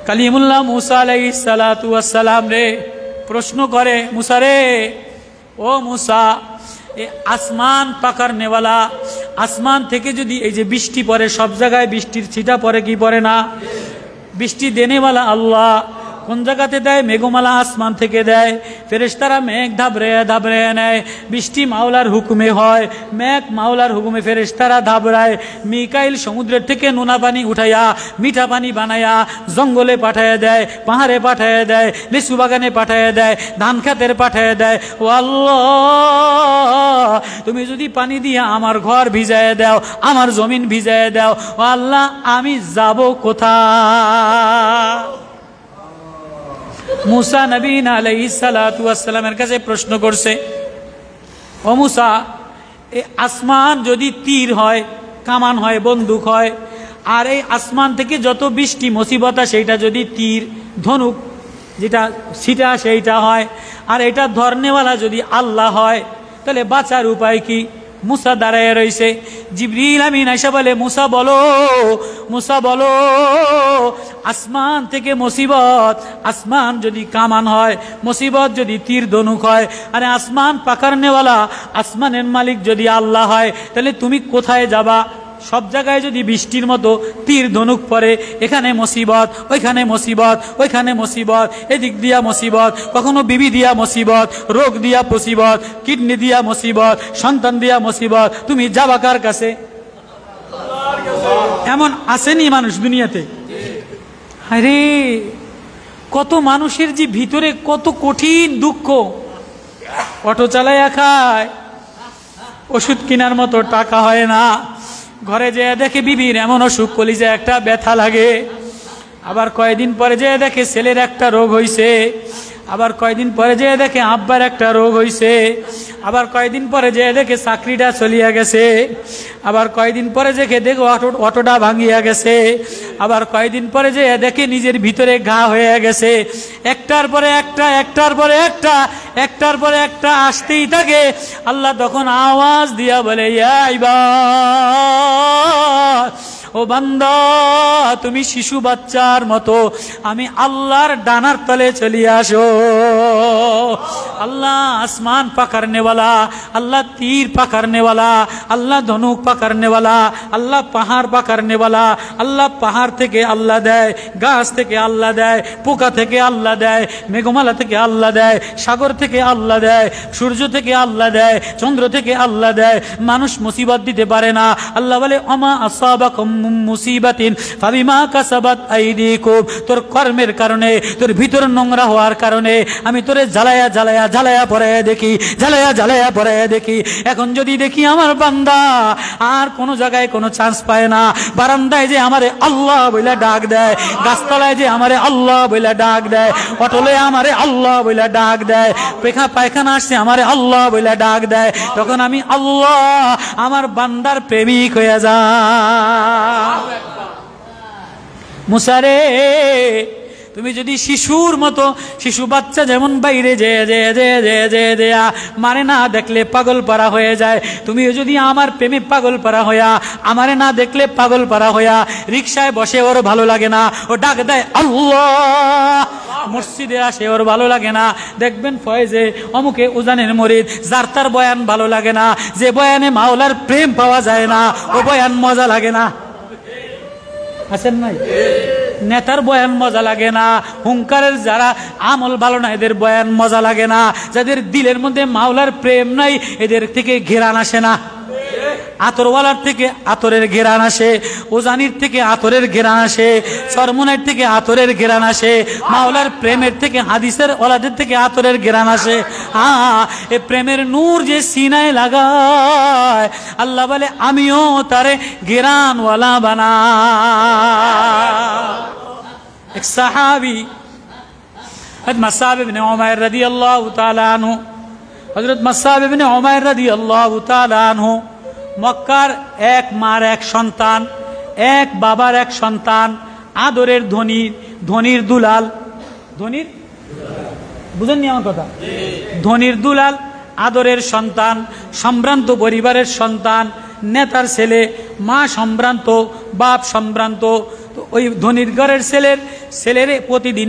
কালিমুল্লাহ মুসা আলাইহিস সালাতু ওয়াস সালাম রে প্রশ্ন করে, মুসা রে, ও মুসা, এ আসমান পাকারনেওয়ালা, আসমান থেকে যদি এই যে বৃষ্টি পড়ে, সব জায়গায় বৃষ্টির ছিটা পড়ে কি পড়ে না? বৃষ্টি দেনেওয়ালা আল্লাহ কোন জায়গাতে দেয়? মেঘমালা আসমান থেকে দেয়, ফেরেশতারা মেঘ ধাবড়ে ধাবড়ে নেয়, বৃষ্টি মাওলার হুকুমে হয়, মেঘ মাওলার হুকুমে ফেরেশতারা ধাবড়ায়। মিকাইল সমুদ্রের থেকে নোনা পানি উঠাইয়া মিঠা পানি বানাইয়া জঙ্গলে পাঠাইয়া দেয়, পাহাড়ে পাঠাইয়া দেয়, লিচু বাগানে পাঠাইয়া দেয়, ধান খেতের পাঠাইয়া দেয়। ও আল্লাহ, তুমি যদি পানি দিয়ে আমার ঘর ভিজাইয়া দাও, আমার জমিন ভিজাইয়া দাও, ও আল্লাহ আমি যাব কোথায়? মুসা নবী আলাইহিস সালাতু ওয়াস সালামের কাছে প্রশ্ন করছে, ও মুসা, এই আসমান যদি তীর হয়, কামান হয়, বন্দুক হয়, আর এই আসমান থেকে যত বৃষ্টি মুসিবত সেইটা যদি তীর ধনুক যেটা ছিটা সেইটা হয়, আর এটা ধরনেওয়ালা যদি আল্লাহ হয়, তাহলে বাঁচার উপায় কি? মুসা দাঁড়ায় রয়েছে। জিবরিল আমিন আয়েশা বলে, মুসা বলো, মুসা বলো, আসমান থেকে মুসিবত, আসমান যদি কামান হয়, মুসিবত যদি তীর ধনুক হয়, আরে আসমান পাকারনেওয়ালা আসমানের মালিক যদি আল্লাহ হয়, তাহলে তুমি কোথায় যাবা? সব জায়গায় যদি বৃষ্টির মতো তীর ধনুক পড়ে, এখানে মুসিবত, ওইখানে মুসিবত, ওইখানে মুসিবত, এদিক দিয়া মুসিবত, কখনো বিবি দিয়া মুসিবত, রোগ দিয়া মুসিবত, কিডনি দিয়া মুসিবত, সন্তান দিয়া মুসিবত, তুমি যাবা কার কাছে? এমন আসেনি মানুষ দুনিয়াতে? আরে কত মানুষের যে ভিতরে কত কঠিন দুঃখ, অটো চালাইয়া খায়, ওষুধ কেনার মতো টাকা হয় না, ঘরে যেয়ে দেখে বিবির এমন অসুখ, কলিজায় একটা ব্যথা লাগে, আবার কয়েকদিন পরে যেয়ে দেখে ছেলের একটা রোগ হইছে, আবার কয়েকদিন পরে যেয়ে দেখে আব্বার একটা রোগ হইছে, আবার কয়েকদিন পরে যেয়ে দেখে চাকরিটা চলিয়া গেছে, আবার কয়েকদিন পরে দেখে দেখো অটোটা ভাঙিয়া গেছে, আবার কয়েকদিন পরে যেয়ে দেখে নিজের ভিতরে ঘা হয়ে গেছে। একটার পরে একটা, একটার পরে একটা, একটার পরে একটা আসতেই থাকে। আল্লাহ তখন আওয়াজ দিয়া বলে, ইয়া ও বান্দা, তুমি শিশু বাচ্চার মতো আমি আল্লাহর ডানার তলে চলে আসো। আল্লাহ আসমান পাকারনেওয়ালা, আল্লাহ তীর পাকারনেওয়ালা, আল্লাহ ধনুক পাকারনেওয়ালা, আল্লাহ পাহাড় পাকারনেওয়ালা। আল্লাহ পাহাড় থেকে আল্লাহ দেয়, গাছ থেকে আল্লাহ দেয়, পোকা থেকে আল্লাহ দেয়, মেঘমালা থেকে আল্লাহ দেয়, সাগর থেকে আল্লাহ দেয়, সূর্য থেকে আল্লাহ দেয়, চন্দ্র থেকে আল্লাহ দেয়। মানুষ মুসিবত দিতে পারে না। আল্লাহ বলে, অমা আসাবাকুম মুসিবাতিন ফাবিমা কাসাবাত আইদিকুম, তোর কর্মের কারণে, তোর ভিতর নোংরা হওয়ার কারণে আমি তোরে জ্বালায়া জ্বালায়া জ্বালায়া পরে দেখি, জ্বালায়া জ্বালায়া পরে দেখি। এখন যদি দেখি আমার বান্দা আর কোনো জায়গায় কোনো চান্স পায় না, বারান্দায় যে আমারে আল্লাহ বইলা ডাক দেয়, গাছতলায় যে আমারে আল্লাহ বইলা ডাক দেয়, অটলে আমারে আল্লাহ বইলা ডাক দেয়, পায়খানা আসছে আমারে আল্লাহ বইলা ডাক দেয়, তখন আমি আল্লাহ আমার বান্দার প্রেমিক হয়ে যায়। মুসারে, তুমি যদি শিশুর মতো, শিশু বাচ্চা যেমন বাইরে যে মারে না দেখলে পাগল পারা হয়ে যায়, তুমি যদি আমার প্রেমে পাগল পারা হইয়া, আমারে না দেখলে পাগল পারা হইয়া রিক্সায় বসে ওর ভালো লাগে না, ও ডাক দেয় আল্লাহ, মসজিদে আসে ওর ভালো লাগে না, দেখবেন ফয়েজে অমুকে উজানের মরিদ, যার তার বয়ান ভালো লাগে না, যে বয়ানে মাওলার প্রেম পাওয়া যায় না ও বয়ান মজা লাগে না। আছেন নাই? নেতার বয়ান মজা লাগে না, হুঙ্কারের যারা আমল ভালো না এদের বয়ান মজা লাগে না, যাদের দিলের মধ্যে মাওলার প্রেম নাই এদের থেকে ঘেরান আসে না। আতরওয়ালার থেকে আতরের ঘেরান আসে, ওজানির থেকে আতরের ঘেরান আসে, চরমনের থেকে আতরের ঘেরান আসে, মাওলার প্রেমের থেকে, হাদিসের ওলাদের থেকে আতরের ঘেরান আসে। এ প্রেমের নূর যে সিনায় লাগায়, আল্লাহ বলে আমিও তারে ঘেরানওয়ালা বানা। এক সাহাবী মাসআব ইবনে উমাইর রাদিয়াল্লাহু তাআলা আনহু, হযরত মাসআব ইবনে উমাইর রাদিয়াল্লাহু তাআলা আনহু মক্কার এক মার এক সন্তান, এক বাবার এক সন্তান, আদরের ধনির দুলাল, ধনির, বুঝেননি আমার কথা? ধনির দুলাল, আদরের সন্তান, সম্ভ্রান্ত পরিবারের সন্তান, নেতার ছেলে, মা সম্ভ্রান্ত, বাপ সম্ভ্রান্ত। ওই ধনির ঘরের ছেলের প্রতিদিন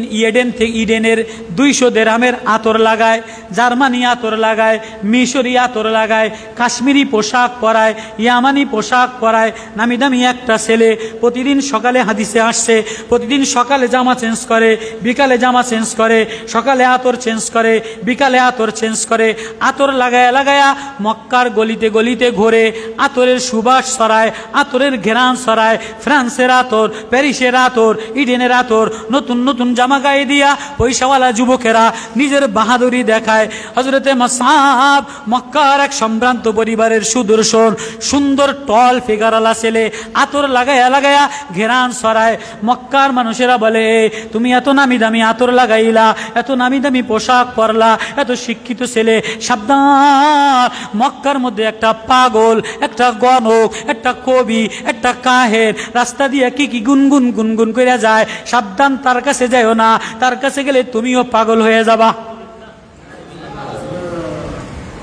ইডেনের 200 দেরহামের আতর লাগায়, জার্মানি আতর লাগায়, মিশরি আতর লাগায়, কাশ্মীরি পোশাক পরায়, ইয়ামানি পোশাক পরায়। নামি দামি একটা ছেলে, প্রতিদিন সকালে, হাদিসে আসছে, প্রতিদিন সকালে জামা চেঞ্জ করে, বিকালে জামা চেঞ্জ করে, সকালে আতর চেঞ্জ করে, বিকালে আতর চেঞ্জ করে, আতর লাগায়া মক্কার গলিতে গলিতে ঘোরে, আতরের সুবাস ছড়ায়, আতরের ঘেরান ছড়ায়। ফ্রান্সের আতর, প্যারিসের আতর, ইডেনের আতর, নতুন নতুন জামা গায়ে দিয়া পয়সাওয়ালা যুবকেরা নিজের বাহাদুরি দেখায়। হযরতে মাসআব মক্কার এক সম্ভ্রান্ত পরিবারের সুদর্শন সুন্দর টল ফিগারওয়ালা ছেলে, আতর লাগায়া ঘেরান ছড়ায়। মক্কার মানুষেরা বলে, তুমি এত নামি দামি আতর লাগাইলা, এত নামি দামি পোশাক পরলা, এত শিক্ষিত ছেলে, সাবধান, মক্কার মধ্যে একটা পাগল, একটা গণক, একটা কবি, একটা কাহের রাস্তা দিয়ে কি গুনগুন করে যায়, সাবধান, তার কাছে যাইও না, তার কাছে গেলে তুমিও পাগল হয়ে যাবা।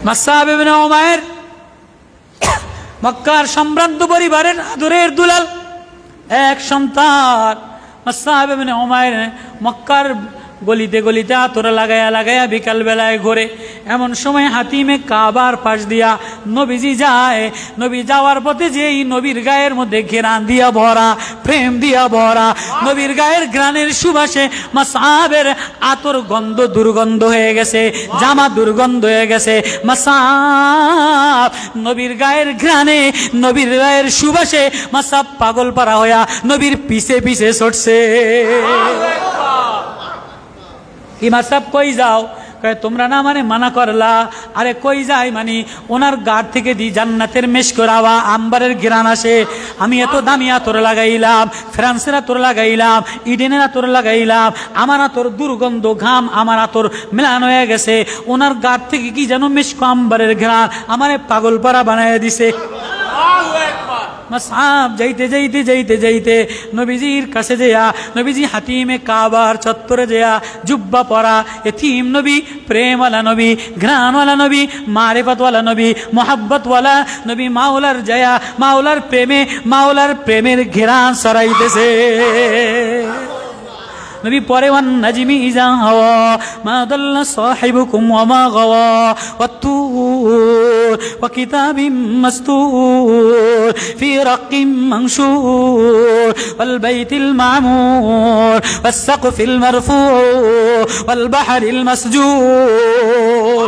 মাসআব ইবনে উমাইর মক্কার সম্ভ্রান্ত পরিবারের আদরের দুলাল, এক সন্তান, মুসআব ইবনে উমাইর মক্কার গলিতে গলিতে আতর লাগায়া লাগায়া বিকাল বেলায় ঘোরে। এমন সময় হাতিমে কাবার পাশ দিয়া নবীজি যায়। নবী যাওয়ার পথে যেই নবীর গায়ের মধ্যে ঘেরান দিয়া ভরা, প্রেম দিয়া ভরা, নবীর গায়ের ঘ্রাণের সুবাসে মুসআবের আতর গন্ধ দুর্গন্ধ হয়ে গেছে, জামা দুর্গন্ধ হয়ে গেছে। মুসআব নবীর গায়ের ঘ্রাণে, নবীর গায়ের সুবাসে মুসআব পাগল পারা হইয়া নবীর পিছে পিছে ছুটছে। ইমাম সাহেব কই যাও? তোমরা না মানে মানা করলা। আরে কই যাই মানে ওনার গাড় থেকে দি জান্নাতের মেশকর হাওয়া, আম্বারের ঘ্রাণ আসে। আমি এত দামি আতর লাগাইলাম, ফ্রান্সের আতর লাগাইলাম, ইডেনের আতর লাগাইলাম, আমার আতর দুর্গন্ধ, ঘাম আমার আতর মেলান হয়ে গেছে। ওনার গাড় থেকে কি যেন মেশক আম্বারের ঘ্রাণ আমারে পাগল পারা বানায় দিছে। মুসআব যাইতে যাইতে যাইতে যাইতে নবীজির কাছে যেয়া, নবীজি হাতিমে কাবার চত্বরে যেয়া জুব্বা পরা এতিম নবী, প্রেমওয়ালা নবী, ঘ্রাণওয়ালা নবী, মারিফতওয়ালা নবী, মোহাব্বতওয়ালা নবী, মাওলার জয়া, মাওলার প্রেমে, মাওলার প্রেমের ঘেরান সরাইতেছে। নবী পরে ওয়ান নাজমি ইজা হাওয়া মা দাল্লা সাহিবুকুম ওয়া মা গাওয়া ওয়াত্তুর ওয়া কিতাবিম মাসতুর ফি রাক্কিম মানশুর ওয়াল বাইতিল মামুর ওয়াস সাকফিল মারফু ওয়াল বাহরিল মাসজুর।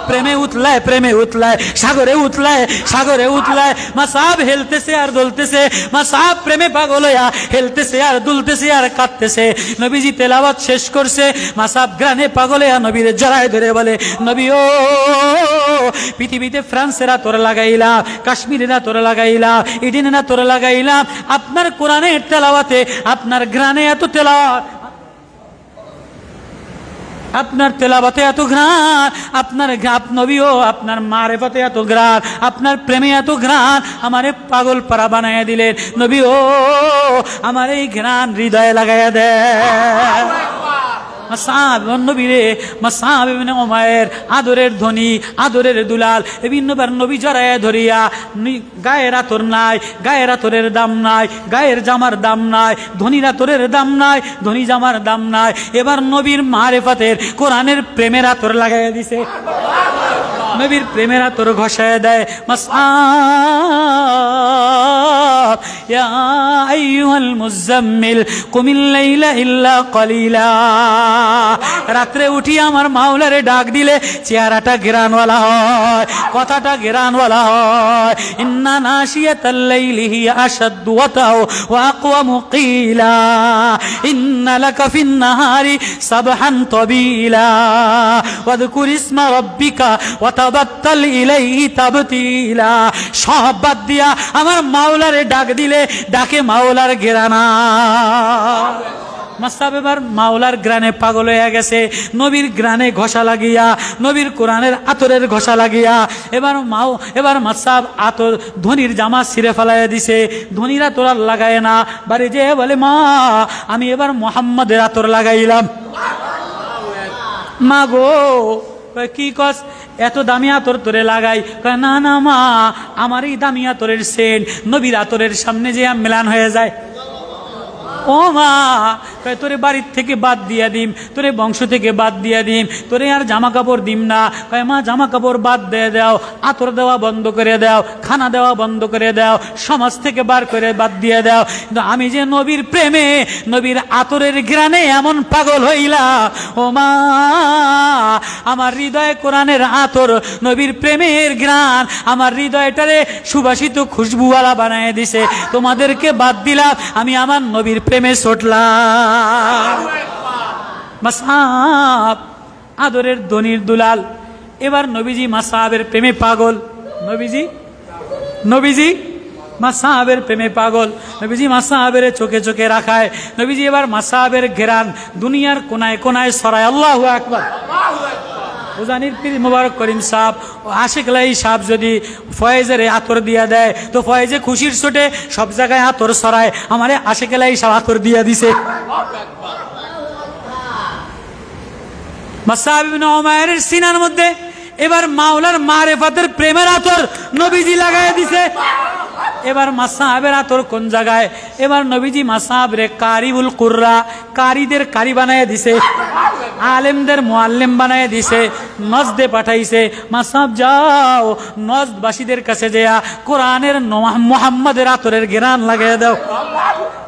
প্রেমে উতলায়, প্রেমে উতলায়, সাগরে উতলায়, সাগরে উতলায়। মুসআব হেলতেছে আর দুলতেছে, মুসআব প্রেমে পাগল হইয়া হেলতেছে আর দুলতেছে আর কাঁদতেছে। নবীজি তেলাওয়াত শেষ করছে, মুসআব গানে পাগল হইয়া নবীর জড়ায় ধরে বলে, নবী ও পৃথিবীতে ফ্রান্সের আতর লাগাইলাম, কাশ্মীরের আতর লাগাইলাম, ইডেনের আতর লাগাইলাম, আপনার কোরআনের তেলাওয়াতে, আপনার গানে এত তেলাওয়াত, আপনার তেলাওয়াতে এত ঘ্রাণ, আপনার নবীও আপনার মারিফতে এত ঘ্রাণ, আপনার প্রেমে এত ঘ্রাণ আমারে পাগল পারা বানাইয়া দিলেন। নবী ও আমার এই ঘ্রাণ হৃদয়ে লাগাইয়া দেয়। মুসআব নবীরে, মুসআব ইবনে উমাইর আদরের ধনী, আদরের দুলাল, বিভিন্নবার নবী জড়াইয়া ধরিয়া, গায়ের আতর নাই, গায়ের আতরের দাম নাই, গায়ের জামার দাম নাই, ধনীর আতরের দাম নাই, ধনী জামার দাম নাই। এবার নবীর মারিফতের কোরআনের প্রেমের আতর লাগাইয়া দিছে, নবীর প্রেমের আতর ঘষায় দেয়। মুসআব ইয়া আইয়ুহাল মুজাম্মিল কুমিল লাইলা ইল্লা কলিলা। রাত্রে উঠি আমার মাওলারে ডাক দিলে চেহারাটা ঘেরানওয়ালা হয়, কথাটা ঘেরানওয়ালা হয়। ইন্না নাশিয়াতাল লাইলি হিয়া আশাদ্দু ওয়াতাও ওয়া আকওয়ামু কিলা ইন্না লাকা ফিন নাহারি সাবহান তাবিলা ওয়াযকুর ইসমা রাব্বিকা ওয়া তাবাত্তাল ইলাইহি তাবতিলা। সব বাদ দিয়া আমার মাওলারে ডাক দিলে ডাকে মাওলার ঘেরানা। মুসআব এবার মাওলার গ্রানে পাগল হয়ে গেছে, নবীর গ্রানে ঘষা লাগিয়া, নবীর কোরআনের আতরের ঘষা লাগিয়া এবার মুসআব আতর ধনির জামা ছিঁড়ে ফেলাইয়া দিছে। ধনির আতর আর লাগায় না, বাড়ি যে বলে মা আমি এবার মুহাম্মাদের আতর লাগাইলাম। মা গো কি কস, এত দামি আতর তোরে লাগাই? না না মা, আমার এই দামি আতরের সেন্ট নবীর আতরের সামনে যে মেলান হয়ে যায়। ও মা তোরে বাড়ির থেকে বাদ দিয়া দিম, তোরে বংশ থেকে বাদ দিয়া দিম, তোরে আর জামা কাপড় দিম না। কয় মা জামা কাপড় বাদ দিয়ে দাও, আতর দেওয়া বন্ধ করে দাও, খানা দেওয়া বন্ধ করে দাও, সমাজ থেকে বার করে বাদ দিয়ে দাও। কিন্তু আমি যে নবীর প্রেমে, নবীর আতরের ঘ্রাণে এমন পাগল হইলাম, ও মা আমার হৃদয়ে কোরআনের আতর, নবীর প্রেমের ঘ্রাণ আমার হৃদয়টারে সুবাসিত খুশবুওয়ালা বানায় দিছে। তোমাদেরকে বাদ দিলাম, আমি আমার নবীর প্রেমে ছুটলাম। মুসআব আদরের ধনির দুলাল। এবার নবীজি মুসআবের প্রেমে পাগল, নবীজি মুসআবের প্রেমে পাগল, নবীজি মুসআবের চোখে চোখে রাখায়। নবীজি এবার মুসআবের ঘেরান দুনিয়ার কোনায় কোনায় ছড়ায়। আল্লাহু আকবার। উজানির পীর মুবারক করিম সাহেব ও আশিক লাই সাহেব যদি ফয়েজের আতর দিয়া দেয় তো ফয়েজে খুশির ছোটে সব জায়গায় আতর ছড়ায়। আমারে আশিক লাই সাহেব আতর দিয়া দিছে। মুসআব ইবনে উমাইরের সিনার মধ্যে এবার মাওলার মারিফতের প্রেমের আতর নবীজি লাগাইয়া দিছে। এবার মাসাহাবের আতর কোন জায়গায়? এবার নবীজি মাসাহাবরে কারিউল কুররা, কারিদের কারি বানায় দিছে, আলেমদের মুআল্লিম বানায় দিছে, নজদে পাঠাইছে। মাসাহাব যাও নজদবাসীদের কাছে যেয়া কোরআনের মুহাম্মাদের আতরের ঘ্রাণ লাগাইয়া দাও।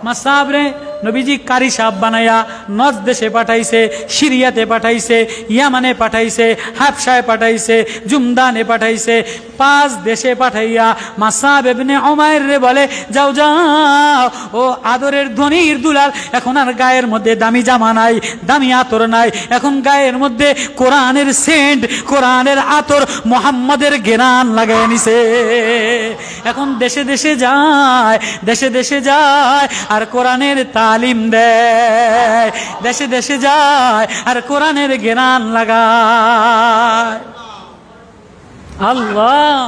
মাসাহাবরে নবীজি কারি সাহেব বানাইয়া নজ দেশে পাঠাইছে, সিরিয়াতে পাঠাইছে, ইয়ামানে পাঠাইছে, হাবশায় পাঠাইছে, জুমদানে পাঠাইছে, 5 দেশে পাঠাইয়া মাসাব ইবনে উমাইর রে বলে যাও যাও, ও আদরের ধনির দুলাল, এখন আর গায়ের মধ্যে দামি জামা নাই, দামি আতর নাই, এখন গায়ের মধ্যে কোরআনের সেন্ট, কোরআনের আতর, মুহাম্মাদের ঘ্রাণ লাগায় নিছে। এখন দেশে দেশে যায়, দেশে দেশে যায় আর কোরআনের তালিম দেয়, দেশে দেশে যায় আর কোরআনের জ্ঞান লাগায়। আল্লাহ,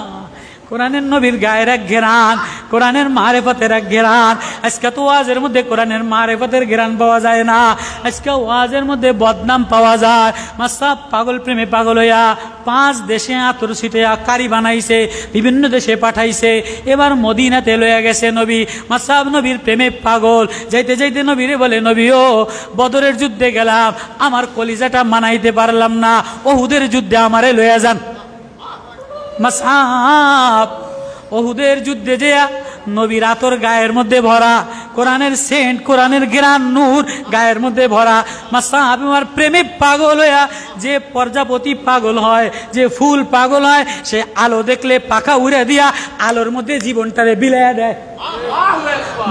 কোরআনের নবীর গায়ের এক ঘেরান, কোরআনের মারেফতের এক ঘেরান। আজকে তো ওয়াজের মধ্যে কোরআনের মারেফতের ঘেরান পাওয়া যায় না, আজকে ওয়াজের মধ্যে বদনাম পাওয়া যায়। মাসাব পাগল প্রেমে পাগল হইয়া 5 দেশে আতর ছিটিয়া কারি বানাইছে, বিভিন্ন দেশে পাঠাইছে। এবার মদিনাতে লইয়া গেছে নবী। মাসাব নবীর প্রেমে পাগল, যাইতে যাইতে নবীরে বলে, নবীও বদরের যুদ্ধে গেলাম, আমার কলিজাটা মানাইতে পারলাম না, ওহুদের যুদ্ধে আমারে লইয়া যান। মাসাব ওহুদের যুদ্ধে যেয়া নবীর আতর গায়ের মধ্যে ভরা, কোরআনের সেন্ট, কোরআনের ঘ্রাণ, নূর গায়ের মধ্যে ভরা। মাসাব আমার প্রেমে পাগল হইয়া, যে প্রজাপতি পাগল হয়, যে ফুল পাগল হয়, সে আলো দেখলে পাখা উড়ে দিয়া আলোর মধ্যে জীবনটারে বিলাইয়া দেয়।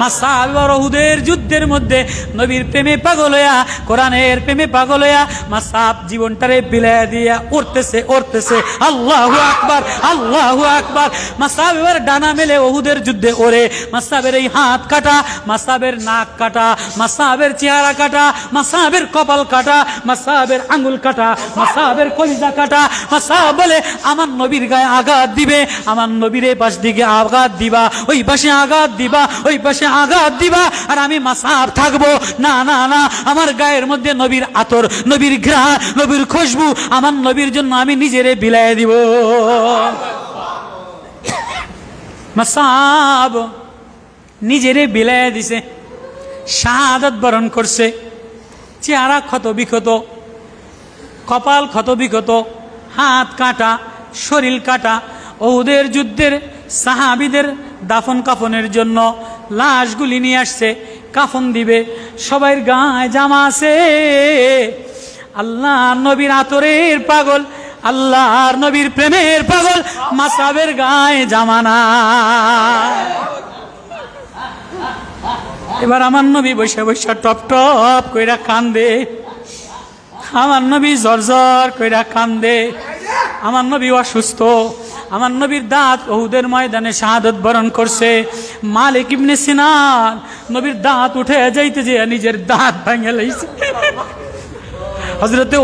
মাসাব ওহুদের যুদ্ধের মধ্যে নবীর প্রেমে পাগল হইয়া, কোরআনের প্রেমে পাগল হইয়া মাসাব জীবনটারে বিলাইয়া দিয়া উড়তেছে উড়তেছে। আল্লাহু আকবার, আল্লাহু আকবার। মাসাব এবার ডানা মেলে ওহুদের যুদ্ধে ওরে। মাসাবের এই হাত কাটা, মাসাবের নাক কাটা, মাসাবের চেহারা কাটা, মাসাবের কপাল কাটা, মাসাবের আঙ্গুল কাটা, মাসাবের কলিজা কাটা। মাসাব বলে আমার নবীর গায়ে আঘাত দিবে, আমার নবীর এই পাশ দিকে আঘাত দিবা, ওই পাশে আঘাত দিবা, ওই পাশে আঘাত দিবা, আর আমি মাসাব থাকবো না। না না, আমার গায়ের মধ্যে নবীর আতর, নবীর ঘ্রাণ, নবীর খুশবু, আমার নবীর জন্য আমি নিজেরে বিলায় দিব। মাসাব নিজেরে বিলায় দিছে, শাহাদাত বরণ করছে। চেহারা ক্ষত বিক্ষত, কপাল ক্ষত বিক্ষত, হাত কাটা, শরীর কাটা। ওদের যুদ্ধের সাহাবীদের দাফন কাফনের জন্য লাশগুলি নিয়ে আসছে, কাফন দিবে। সবাই গায়ে জামা আছে, আল্লাহ নবীর আতরের পাগল, আল্লাহর নবীর প্রেমের পাগল, মাসাবের গায়ে জামা না। এবার আমার নবী বসে বসে টপ টপ কইরা কান্দে, আমার নবী জর্জর কইরা কান্দে। আমার নবী অসুস্থ, আমার নবীর দাঁত ওহুদের ময়দানে শাহাদাত বরণ করছে। মালিক ইবনে সিনান নবীর দাঁত উঠে যাইতে যে নিজের দাঁত ভেঙে লাইছে। হযরতে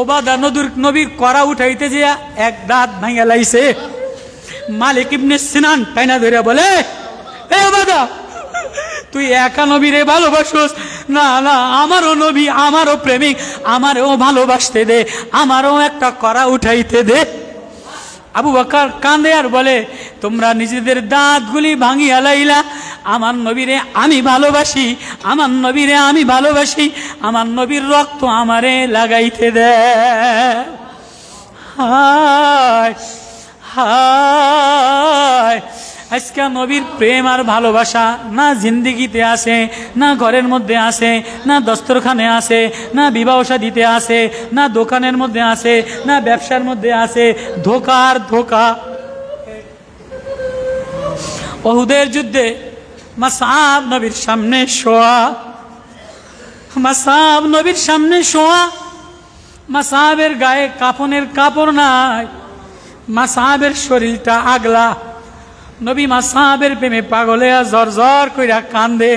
ওবাদা নবীর করা উঠাইতে যে এক দাঁত ভেঙে লাইছে। মালিক ইবনে সিনান টাইনা ধরে বলে, এ ওবাদা, তুই একা নবীরে ভালোবাসোস? না না, আমারও নবী, আমারও প্রেমিক, আমারও ভালোবাসতে দে, আমারও একটা করা উঠাইতে দে। আবু বকর কান্দে আর বলে, তোমরা নিজেদের দাঁতগুলি ভাঙিয়া লাইলা, আমার নবীরে আমি ভালোবাসি, আমার নবীরে আমি ভালোবাসি, আমার নবীর রক্ত আমারে লাগাইতে দে। হায় হায়, আজকে নবীর প্রেম আর ভালোবাসা না জিন্দিগিতে আছে, না ঘরের মধ্যে আছে, না দস্তরখানে আছে, না বিবাহ শাদীতে আছে, না দোকানের মধ্যে আছে, না ব্যবসার মধ্যে আছে। ধোকার ধোকা। ওহুদের যুদ্ধে মাসাব নবীর সামনে শোয়া, মাসাব নবীর সামনে শোয়া। মাসাবের গায়ে কাফনের কাপড় নাই, মাসাবের শরীরটা আগলা। নবী মাসাবের প্রেমে পাগলে জর জর কইরা কান্দে।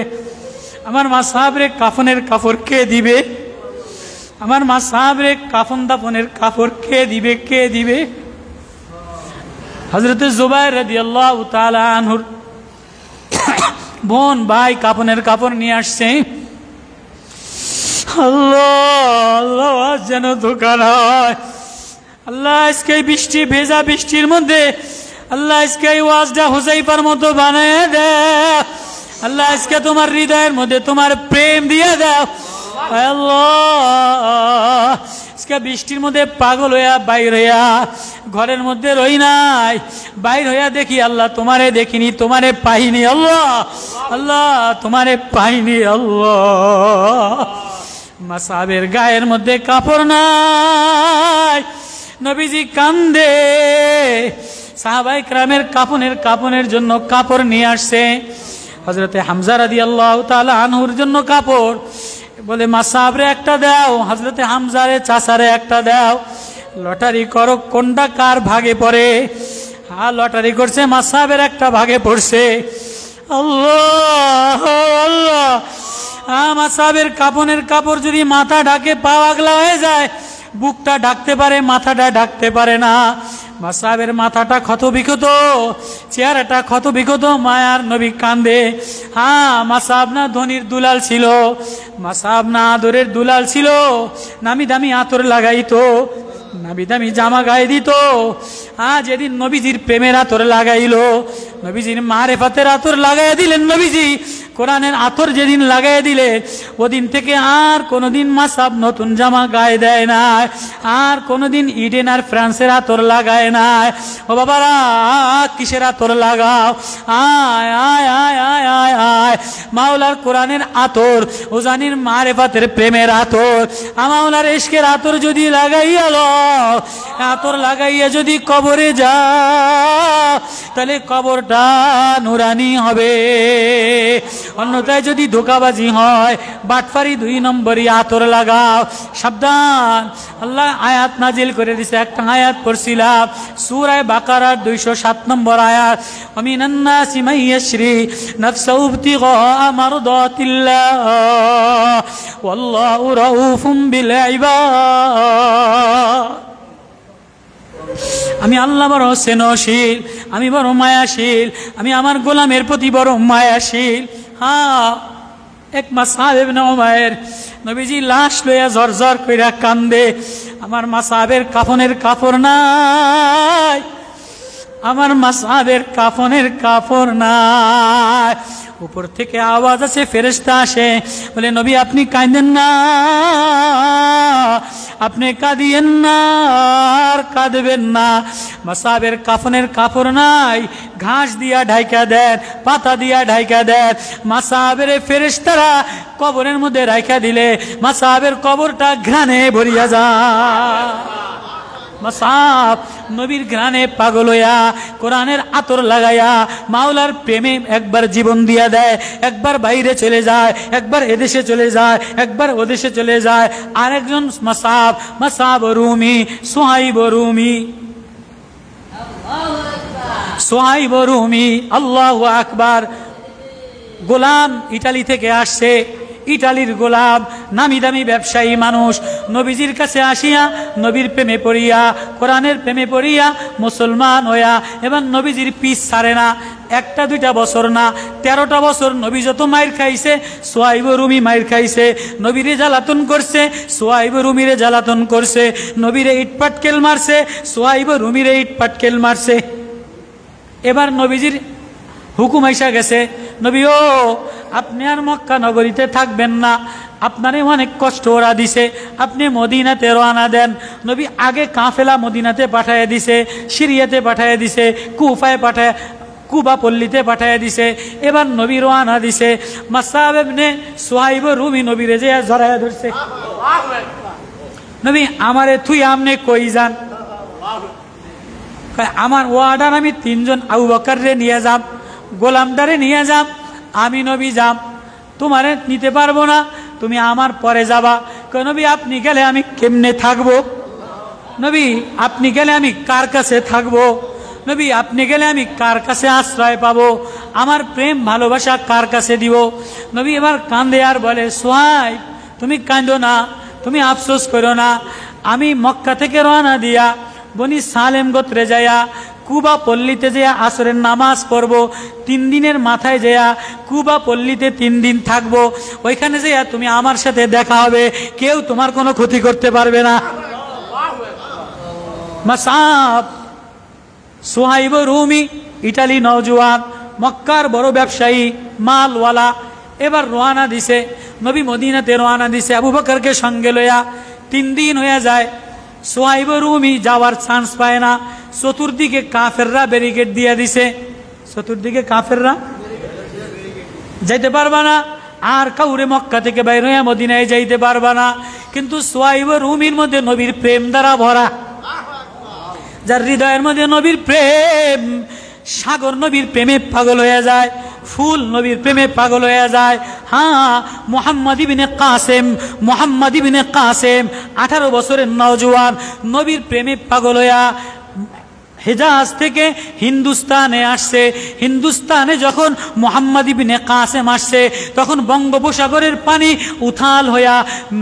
আমার মাসাবরে কাফনের কাপড় কে দিবে? আমার মাসাবরে কাফন দাফনের কাপড় কে দিবে? কে দিবে? হযরতে জুবাইর রাদিয়াল্লাহু তাআলা আনহুর বোন ভাই কাফনের কাপড় নিয়ে আসছে। আল্লাহ আল্লাহ, যেন দোকান হয়। আল্লাহ, আজকে বৃষ্টি, ভেজা বৃষ্টির মধ্যে আল্লাহ আজকে এই ওয়াজটা হুযাইফার মতো বানায় দাও আল্লাহ, আজকে তোমার হৃদয়ের মধ্যে তোমার প্রেম দিয়ে দাও আল্লাহ। আজকে বৃষ্টির মধ্যে পাগল হইয়া বাইর হইয়া ঘরের মধ্যে রই নাই, বাইর হইয়া দেখি আল্লাহ তোমারে দেখিনি, তোমারে পাইনি আল্লাহ, আল্লাহ তোমারে পাইনি আল্লাহ। মাসাবের গায়ের মধ্যে কাপড় নাই, নবীজি কান্দে, সাহাবায়ে কেরামের কাফনের জন্য কাপড় নিয়ে আসছে। হযরতে হামজা রাদিয়াল্লাহু তাআলা আনহুর জন্য কাপড়, বলে মাসাবরে একটা দাও, হযরতে হামজারে চাচারে একটা দাও, লটারি করো কোনটা কার ভাগে পড়ে। হ্যাঁ লটারি করছে, মাসাবের একটা ভাগে পড়ছে। আল্লাহ আল্লাহ, মাসাবের কাপড় যদি মাথা ঢাকে পা আগলা হয়ে যায়, বুকটা ঢাকতে পারে মাথাটা ঢাকতে পারে না। মাসাবের মাথাটা ক্ষত বিক্ষত, চেহারাটা ক্ষত বিক্ষত, মায়ার নবী কান্দে। হ্যাঁ মাসাব না ধনির দুলাল ছিল, মাসাব না আদরের দুলাল ছিল, নামি দামি আতর লাগাইতো, নামি দামি জামা গায়ে দিত। যেদিন নবীজির প্রেমের আতর লাগাইলো, নবীজির মারেফাতের আতর লাগাই দিলেন, নবীজি কোরআনের আতর যেদিন লাগাই দিলে, ওদিন থেকে আর কোনোদিন মাসাব নতুন জামা গায়ে দেয় না, আর কোনোদিন ইডেন আর ফ্রান্সের আতর লাগায় না। ও বাবারা কিসের আতর লাগাও? আয় আয় আয় আয় আয় আয় মাওলার কোরআনের আতর, ওজানির মারেফাতের প্রেমের আতর, মাওলার ইশকের আতর যদি লাগাইয়া লো, আতর লাগাইয়া যদি কবরে যাও, তাহলে কবরটা নুরানি হবে। অন্যথায় যদি ধোকাবাজি হয়, বাটফারি 2 নম্বরই আতর লাগাও, সাবধান। আল্লাহ আয়াত নাজিল করে দিছে, একটা আয়াত পড়ছিলাম সূরা বাকারার 207 নম্বর আয়াত, ওয়ামিনান নাসি মান ইয়াশরি নাফসাহু ইবতিগা মারদাতিল্লাহ ওয়াল্লাহু রাউফুম বিল ইবাদ। আমি আল্লাহ বড় স্নেহশীল, আমি বড় মায়াশীল, আমি আমার গোলামের প্রতি বড় মায়াশীল। হ্যাঁ এক মাসআব ইবনে উমাইর, নবীজি লাশ লইয়া ঝরঝর কইরা কান্দে, আমার মাসআবের কাফনের কাপড় নাই, আমার মাসআবের কাফনের কাপড় নাই। উপর থেকে আওয়াজ আছে, ফেরেশতা আসে, বলে নবী আপনি কাঁদেন না, আপনি কাঁদিয়েন না, আর কাঁদবেন না। মাসাবের কাফনের কাপড় নাই, ঘাস দিয়া ঢাইকা দেন, পাতা দিয়া ঢাইকা দেন। মাসাবের ফেরেশতারা কবরের মধ্যে রাইখা দিলে মাসাবের কবরটা ঘ্রাণে ভরিয়া যায়। মাসাব নবীর ঘ্রাণে পাগল হইয়া, কোরআনের আতর লাগাইয়া, মাওলার প্রেমে একবার জীবন দিয়া দেয়, একবার বাইরে চলে যায়, একবার এদেশে চলে যায়, একবার ওদেশে চলে যায়। আরেকজন মাসাব রুমি, সুহাইব রুমি, সুহাইব রুমি, আল্লাহু আকবার। গোলাম ইটালি থেকে আসছে, ইটালির গোলাম, নামি দামি ব্যবসায়ী মানুষ, নবীজির কাছে আসিয়া নবীর প্রেমে পড়িয়া, কোরআনের প্রেমে পড়িয়া মুসলমান হইয়া, এবার নবীজির পিছ ছাড়ে না। 1-2 বছর না, 13টা বছর নবী যত মাইর খাইছে, সুহাইব রুমি মাইর খাইছে। নবীরে জ্বালাতন করছে, সুহাইব রুমিরে জ্বালাতন করছে, নবীরে ইটপাটকেল মারছে, সুহাইব রুমিরে ইটপাটকেল মারছে। এবার নবীজির হুকুম আইসা গেছে, নবী ও আপনি আর মক্কা নগরীতে থাকবেন না, আপনারে অনেক কষ্ট ওরা দিছে, আপনি মদিনাতে রওনা দেন। নবী আগে কাফেলা মদিনাতে পাঠায় দিছে, সিরিয়াতে পাঠায় দিছে, কুফায় পাঠায়, কুবা পল্লীতে পাঠায় দিছে। এবার নবী রওনা দিছে। মাসআব ইবনে সুহাইব রুমি নবীরে যে জড়ায় ধরছে, নবী আমারে তুই আমনে কই যান? আমার ওয়ার্ডার আমি 3 জন আবু বকররে নিয়ে যাব, গোলামদারে নিয়ে যাব, আমি নবী যাব, তোমারে নিতে পারবো না, তুমি আমার পরে যাবা। নবী আপনি গেলে আমি কেমনে থাকবো? নবী আপনি গেলে আমি কার কাছে থাকবো? নবী আপনি গেলে আমি কার কাছে আশ্রয় পাবো? আমার প্রেম ভালোবাসা কার কাছে দিব? নবী এবার কান্দে আর বলে, সুহাইব তুমি কাঁদো না, তুমি আফসোস করো না, আমি মক্কা থেকে রওনা দিয়া বনি সালেম গোত্রে যাইয়া কুবা পল্লীতে যেয়া আসরের নামাজ পড়বো, 3 দিনের মাথায় যেয়া কুবা পল্লীতে 3 দিন থাকবো, ওইখানে যেয়া তুমি আমার সাথে দেখা হবে, কেউ তোমার কোনো ক্ষতি করতে পারবে না। মাসআব সুহাইব রুমি ইটালি নওজোয়ান, মক্কার বড় ব্যবসায়ী, মালওয়ালা, এবার রওনা দিছে নবী মদিনাতে রওনা দিছে আবু বকরকে সঙ্গে লইয়া। 3 দিন হয়ে যায়, সুহাইব রুমি যাওয়ার চান্স পায় না। চতুর্দিকে কাফেররা ব্যারিকেড দিয়ে দিছে, চতুর্দিকে কাফেররা যাইতে পারবা না, আর কাউরে মক্কা থেকে বাইর হইয়া মদিনায় যাইতে পারবা না। কিন্তু সুহাইব রুমির মধ্যে নবীর প্রেম দ্বারা ভরা, যার হৃদয়ের মধ্যে নবীর প্রেম, সাগর নবীর প্রেমে পাগল হয়ে যায়, ফুল নবীর প্রেমে পাগল হয়ে যায়। হ্যাঁ, মুহাম্মদ ইবনে কাসেম, মুহাম্মদ ইবনে কাসেম 18 বছরের নওজোয়ান, নবীর প্রেমে পাগল হইয়া হেজাজ থেকে হিন্দুস্তানে আসছে। হিন্দুস্তানে যখন মুহাম্মদ ইবনে কাসেম আসছে, তখন বঙ্গোপসাগরের পানি উথাল হইয়া,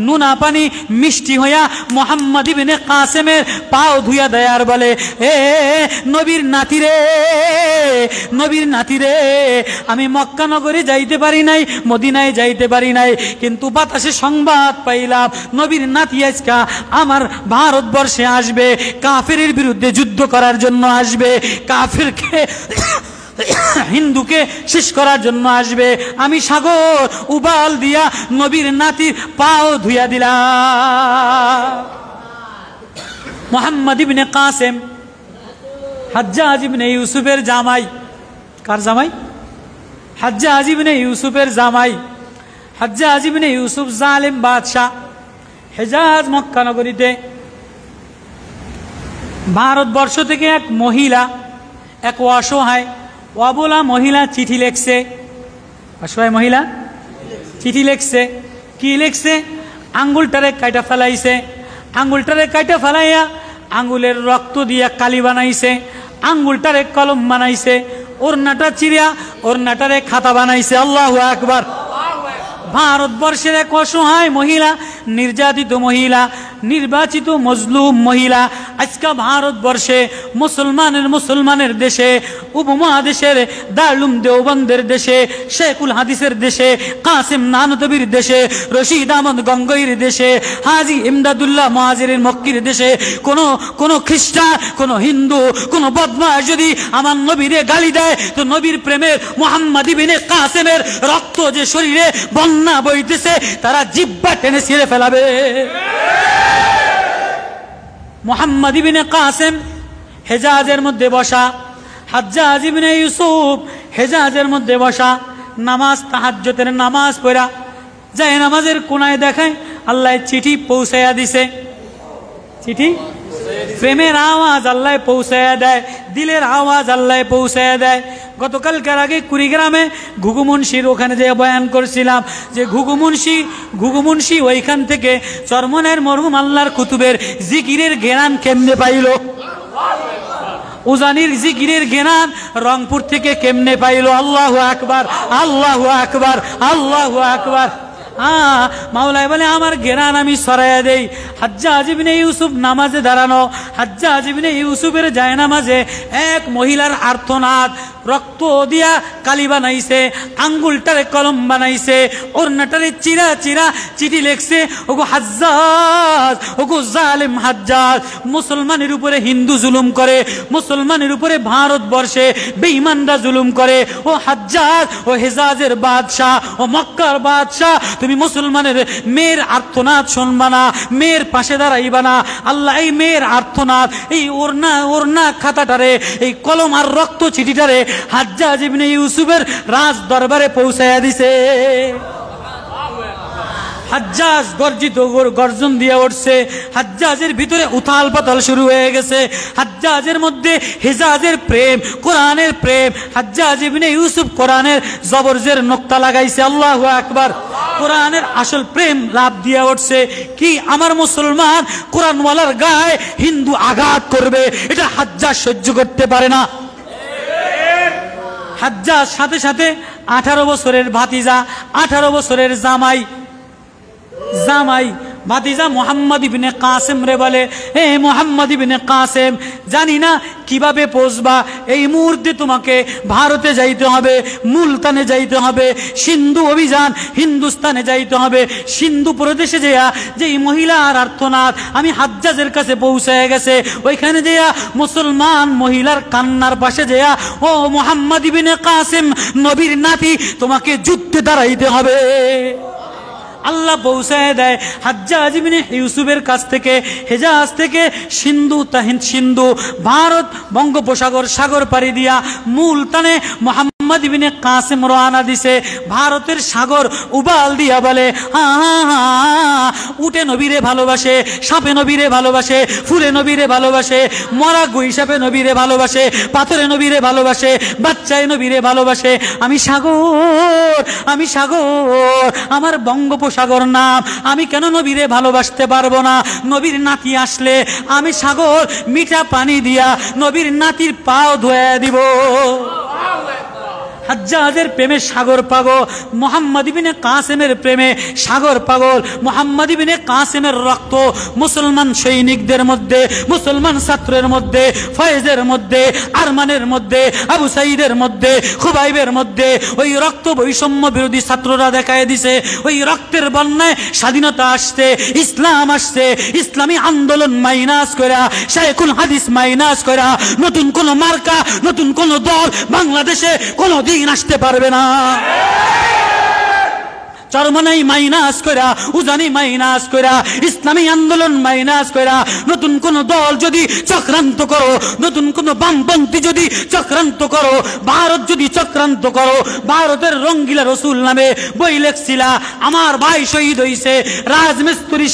নুনা পানি মিষ্টি হইয়া মুহাম্মদ ইবনে কাসেমের পাও ধুইয়া দেয় আর বলে, এ নবীর নাতিরে, নবীর নাতিরে, আমি মক্কা নগরে যাইতে পারি নাই, মদিনায় যাইতে পারি নাই, কিন্তু বাতাসে সংবাদ পাইলাম নবীর নাতি আজকা আমার ভারতবর্ষে আসবে, কাফেরের বিরুদ্ধে যুদ্ধ করার জন্য আসবে, কাফেরকে হিন্দুকে শেষ করার জন্য আসবে। আমি সাগর উবাল দিয়া নবীর নাতির পাও ধুইয়া দিলাম। মুহাম্মদ ইবনে কাসেম হাজ্জাজ ইবনে ইউসুফের জামাই। কার জামাই? হাজ্জাজ ইবনে ইউসুফের জামাই। হাজ্জাজ ইবনে ইউসুফ জালেম বাদশাহ। হেজাজ মক্কা নগরীতে ভারতবর্ষ থেকে এক মহিলা, এক অসহায় অবলা মহিলা চিঠি লেখছে। অসহায় মহিলা চিঠি লেখছে। কি লেখছে? আঙ্গুলটারে কাইটা ফেলাইছে, আঙ্গুলটারে কাইটা ফেলাইয়া আঙ্গুলের রক্ত দিয়া কালি বানাইছে, আঙ্গুলটারে কলম বানাইছে, ওড়নাটা চিরিয়া ওড়নাটারে খাতা বানাইছে। আল্লাহু আকবার। ভারতবর্ষের এক অসহায় মহিলা, নির্যাতিত মহিলা, নির্বাচিত মজলুম মহিলা, আজকে ভারতবর্ষে মুসলমানের দেশে, উপমহাদেশের দারুল দেওবন্দের দেশে, শেখুল হাদিসের দেশে, কাসিম নানতবির দেশে, রশিদ আহমদ গঙ্গোইর দেশে, হাজি ইমদাদুল্লাহ মুহাজিরের মক্কির দেশে কোন খ্রিস্টান, কোন হিন্দু, কোন বদমাশ যদি আমার নবীরে গালি দেয়, তো নবীর প্রেমের মুহাম্মদ ইবনে কাসেমের রক্ত যে শরীরে বন্যা বইতেছে, তারা জিহ্বা টেনে ছিঁড়ে ফেলাবে। মুহাম্মদ ইবনে কাসেম হেজাজের মধ্যে বসা, হাজ্জাজ ইবনে ইউসুফ হেজাজের মধ্যে বসা, নামাজ, তাহাজ্জুদের নামাজ পড়া, যায় নামাজের কোনায় দেখায় আল্লাহ চিঠি পৌঁছাইয়া দিছে। চিঠি, প্রেমের আওয়াজ আল্লাহ পৌঁছাইয়া দেয়, দিলের আওয়াজ আল্লাহ পৌঁছাইয়া দেয়। গতকালকার আগে কুড়িগ্রামে ঘুঘু মুন্সির ওখানে যে বয়ান করছিলাম, যে ঘুঘু মুন্সি ওইখান থেকে চরমনের মরহুম আল্লাহর কুতুবের জিকিরের ঘেরান কেমনে পাইল, উজানির জিকিরের ঘেরান রংপুর থেকে কেমনে পাইল। আল্লাহু আকবার, আল্লাহু আকবার, আল্লাহু আকবার। মাওলাই বলে আমার ঘেরান আমি সরাইয়া দেই। হাজ্জাজ ইবনে ইউসুফ নামাজে দাঁড়ানো, হাজ্জাজ ইবনে ইউসুফের যায় নামাজে এক মহিলার আর্তনাদ, রক্ত দিয়া কালি বানাইছে, আঙ্গুলটারে কলম বানাইছে, ওড়নাটারে চিরা চিরা চিঠি লেখছে, ওগো হাজ্জাজ, ওগো জালেম হাজ্জাজ, মুসলমানের উপরে হিন্দু জুলুম করে, মুসলমানের উপরে ভারতবর্ষে বেঈমানরা জুলুম করে। ও হাজ্জাজ, ও হেজাজের বাদশাহ, ও মক্কার বাদশাহ, তুমি মুসলমানের মেয়ের আর্তনাদ শুনবা না, মেয়ের পাশে দাঁড়াইবা না। আল্লাহ এই মেয়ের আর্তনাদ, এই ওড়না খাতাটারে, এই কলম আর রক্ত চিঠিটারে হাজ্জাজ ইবনে ইউসুফের রাজ দরবারে পৌঁছাইয়া দিছে। হাজ্জাজ গর্জন দিয়ে উঠছে, হাজ্জাজের ভিতরে উথাল পাতাল শুরু হয়ে গেছে। হাজ্জাজের মধ্যে হেজাজের প্রেম, কোরআনের প্রেম। হাজ্জাজ ইবনে ইউসুফ কোরআনের জবরজের নোক্তা লাগাইছে। আল্লাহু আকবার। কোরআনের আসল প্রেম লাভ দিয়ে উঠছে। কি আমার মুসলমান কোরআনওয়ালার গায়ে হিন্দু আঘাত করবে, এটা হাজ্জাজ সহ্য করতে পারে না। হাজ্জাজ সাথে সাথে 18 বছরের ভাতিজা, 18 বছরের জামাই ভাতিজা মুহাম্মদ ইবনে কাসেম রে বলে, এ মুহাম্মদ ইবনে কাসেম, জানি না কিভাবে পৌঁছবা, এই মুহূর্তে তোমাকে ভারতে যাইতে হবে, মুলতানে যাইতে হবে, সিন্ধু অভিযান হিন্দুস্তানে যাইতে হবে। সিন্ধু প্রদেশে যেয়া যেই মহিলার আর্তনাদ আমি হাজ্জাজের কাছে পৌঁছায় গেছে, ওইখানে যেয়া মুসলমান মহিলার কান্নার পাশে যেয়া, ও মুহাম্মদ ইবনে কাসেম, নবীর নাতি, তোমাকে যুদ্ধে দাঁড়াইতে হবে। আল্লাহ পৌঁছায় দেয় হাজ্জাজ ইবনে ইউসুফের কাছ থেকে, হেজাজ থেকে সিন্ধু ভারত বঙ্গোপসাগর সাগর পাড়ি দিয়া মুলতানে মুহাম্মদ ইবনে কাসেম রওনা দিছে। ভারতের সাগর উবাল দিয়া বলে, উটে নবীরে ভালোবাসে, সাপে নবীরে ভালোবাসে, ফুলে নবীরে ভালোবাসে, মরা গুই সাপে নবীরে ভালোবাসে, পাথরে নবীরে ভালোবাসে, বাচ্চায় নবীরে ভালোবাসে। আমি সাগর, আমার বঙ্গোপসাগর নাম, আমি কেন নবীরে ভালোবাসতে পারবো না? নবীর নাতি আসলে আমি সাগর মিঠা পানি দিয়া নবীর নাতির পাও ধুয়ে দিব। হাজ্জাজের প্রেমে সাগর পাগল, মুহাম্মদ ইবনে কাসেমের প্রেমে সাগর পাগল। মুহাম্মদ ইবনে কাসেমের রক্ত মুসলমান সৈনিকদের মধ্যে, মুসলমান ছাত্রের মধ্যে, ফয়েজের মধ্যে, আরমানের মধ্যে, আবু সাইদের মধ্যে, খুবাইবের মধ্যে ওই রক্ত বৈষম্য বিরোধী ছাত্ররা দেখায় দিছে। ওই রক্তের বন্যায় স্বাধীনতা আসছে, ইসলাম আসছে। ইসলামী আন্দোলন মাইনাস করা, শাইখুল হাদিস মাইনাস করা, নতুন কোন মার্কা, নতুন কোন দল বাংলাদেশে কোন দিন আসতে পারবে না। চরমনাই মাইনাস করা, উজানি মাইনাস করা, ইসলামী আন্দোলন মাইনাস করা, নতুন কোন দল যদি চক্রান্ত করো, নতুন কোন বামপন্থী যদি চক্রান্ত করো, ভারত যদি চক্রান্ত করো, ভারতের রঙ্গিলা রসুল নামে বই লেখছিলা, আমার ভাই শহীদ হইছে, রাজমিস্ত্রি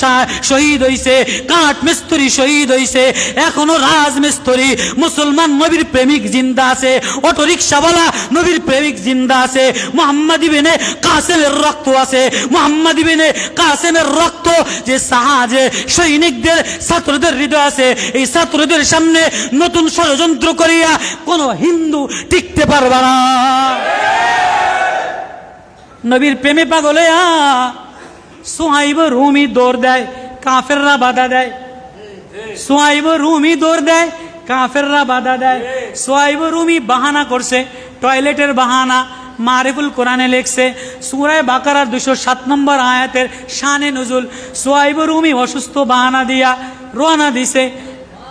শহীদ হইছে, কাঠ মিস্ত্রি শহীদ হইছে, এখনো রাজমিস্ত্রি মুসলমান নবীর প্রেমিক জিন্দা আছে, অটো রিক্সাওয়ালা নবীর প্রেমিক জিন্দা আছে। মুহাম্মদ ইবনে কাসেমের রক্ত আছে, মুহাম্মদ ইবনে কাসেমের রক্ত যে সাহায্যে সৈনিকদের ছাত্রদের হৃদয় আছে। এই ছাত্রদের সামনে নতুন ষড়যন্ত্র করিয়া কোন হিন্দু টিকতে পারবে না। নবীর প্রেমে পাগল হইয়া সুহাইব রুমি দৌড় দেয়, কাফেররা বাধা দেয়। সুহাইব রুমি দৌড় দেয়, কাফেররা বাধা দেয়। সুহাইব রুমি বাহানা করছে, টয়লেটের বাহানা। মারিফুল কোরআনে লেখছে সূরা বাকারা 207 নম্বর আয়াতের শানে নুজুল। সুহাইব রুমি অসুস্থ বাহানা দিয়া রওনা দিছে,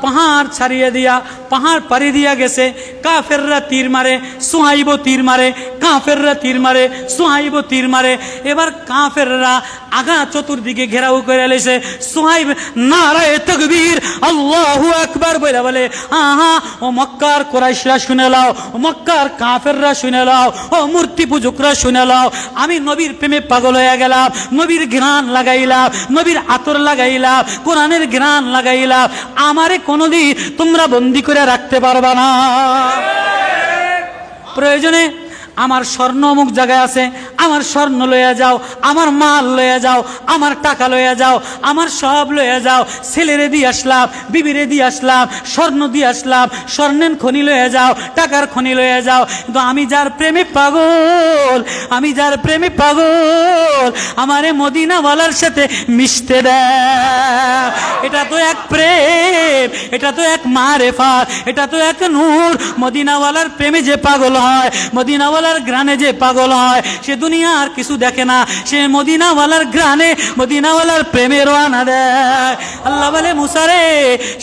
পাহাড় ছাড়িয়ে দিয়া পাহাড় পাড়ি দিয়া গেছে। কাফেররা তীর মারে, সুহাইব তীর মারে, কাফেররা তীর মারে, সুহাইব তীর মারে। এবার কাফেররা আগা চতুর্দিকে ঘেরাও করে লেছে। সুহাইব নারায়ে তাকবীর, আল্লাহু আকবার বলে বলে, আহা ও মক্কার কুরাইশরা শুনে লাও, ও মক্কার কাফেররা শুনে লাও, ও মূর্তি পূজকরা শুনে লাও, আমি নবীর প্রেমে পাগল হয়ে গেলাম। নবীর ঘ্রাণ লাগাইলাম, নবীর আতর লাগাইলাম, কোরআনের ঘ্রাণ লাগাইলাম। আমারে কোনদিন তোমরা বন্দী করে রাখতে পারবা না। প্রয়োজনে আমার স্বর্ণ অমুক জায়গায় আছে, আমার স্বর্ণ লইয়া যাও, আমার মাল লইয়া যাও, আমার টাকা লইয়া যাও, আমার সব লইয়া যাও। ছেলেরে দিয়ে আসলাম, বিবিরে দিয়ে আসলাম, স্বর্ণ দিয়ে আসলাম, স্বর্ণের খনি লইয়া যাও, টাকার খনি লইয়া যাও। কিন্তু আমি যার প্রেমে পাগল, আমি যার প্রেমে পাগল, আমারে মদিনাওয়ালার সাথে মিশতে দেয়। এটা তো এক প্রেম, এটা তো এক মারেফাত, এটা তো এক নূর। মদিনাওয়ালার প্রেমে যে পাগল হয়, মদিনাওয়ালার গ্রানে যে পাগল হয়, সে দুনিয়া আর কিছু দেখে না, সে মদিনাওয়ালার গ্রানে, মদিনাওয়ালার প্রেমে রওনা দেয়। আল্লাহ বলে, মুসারে,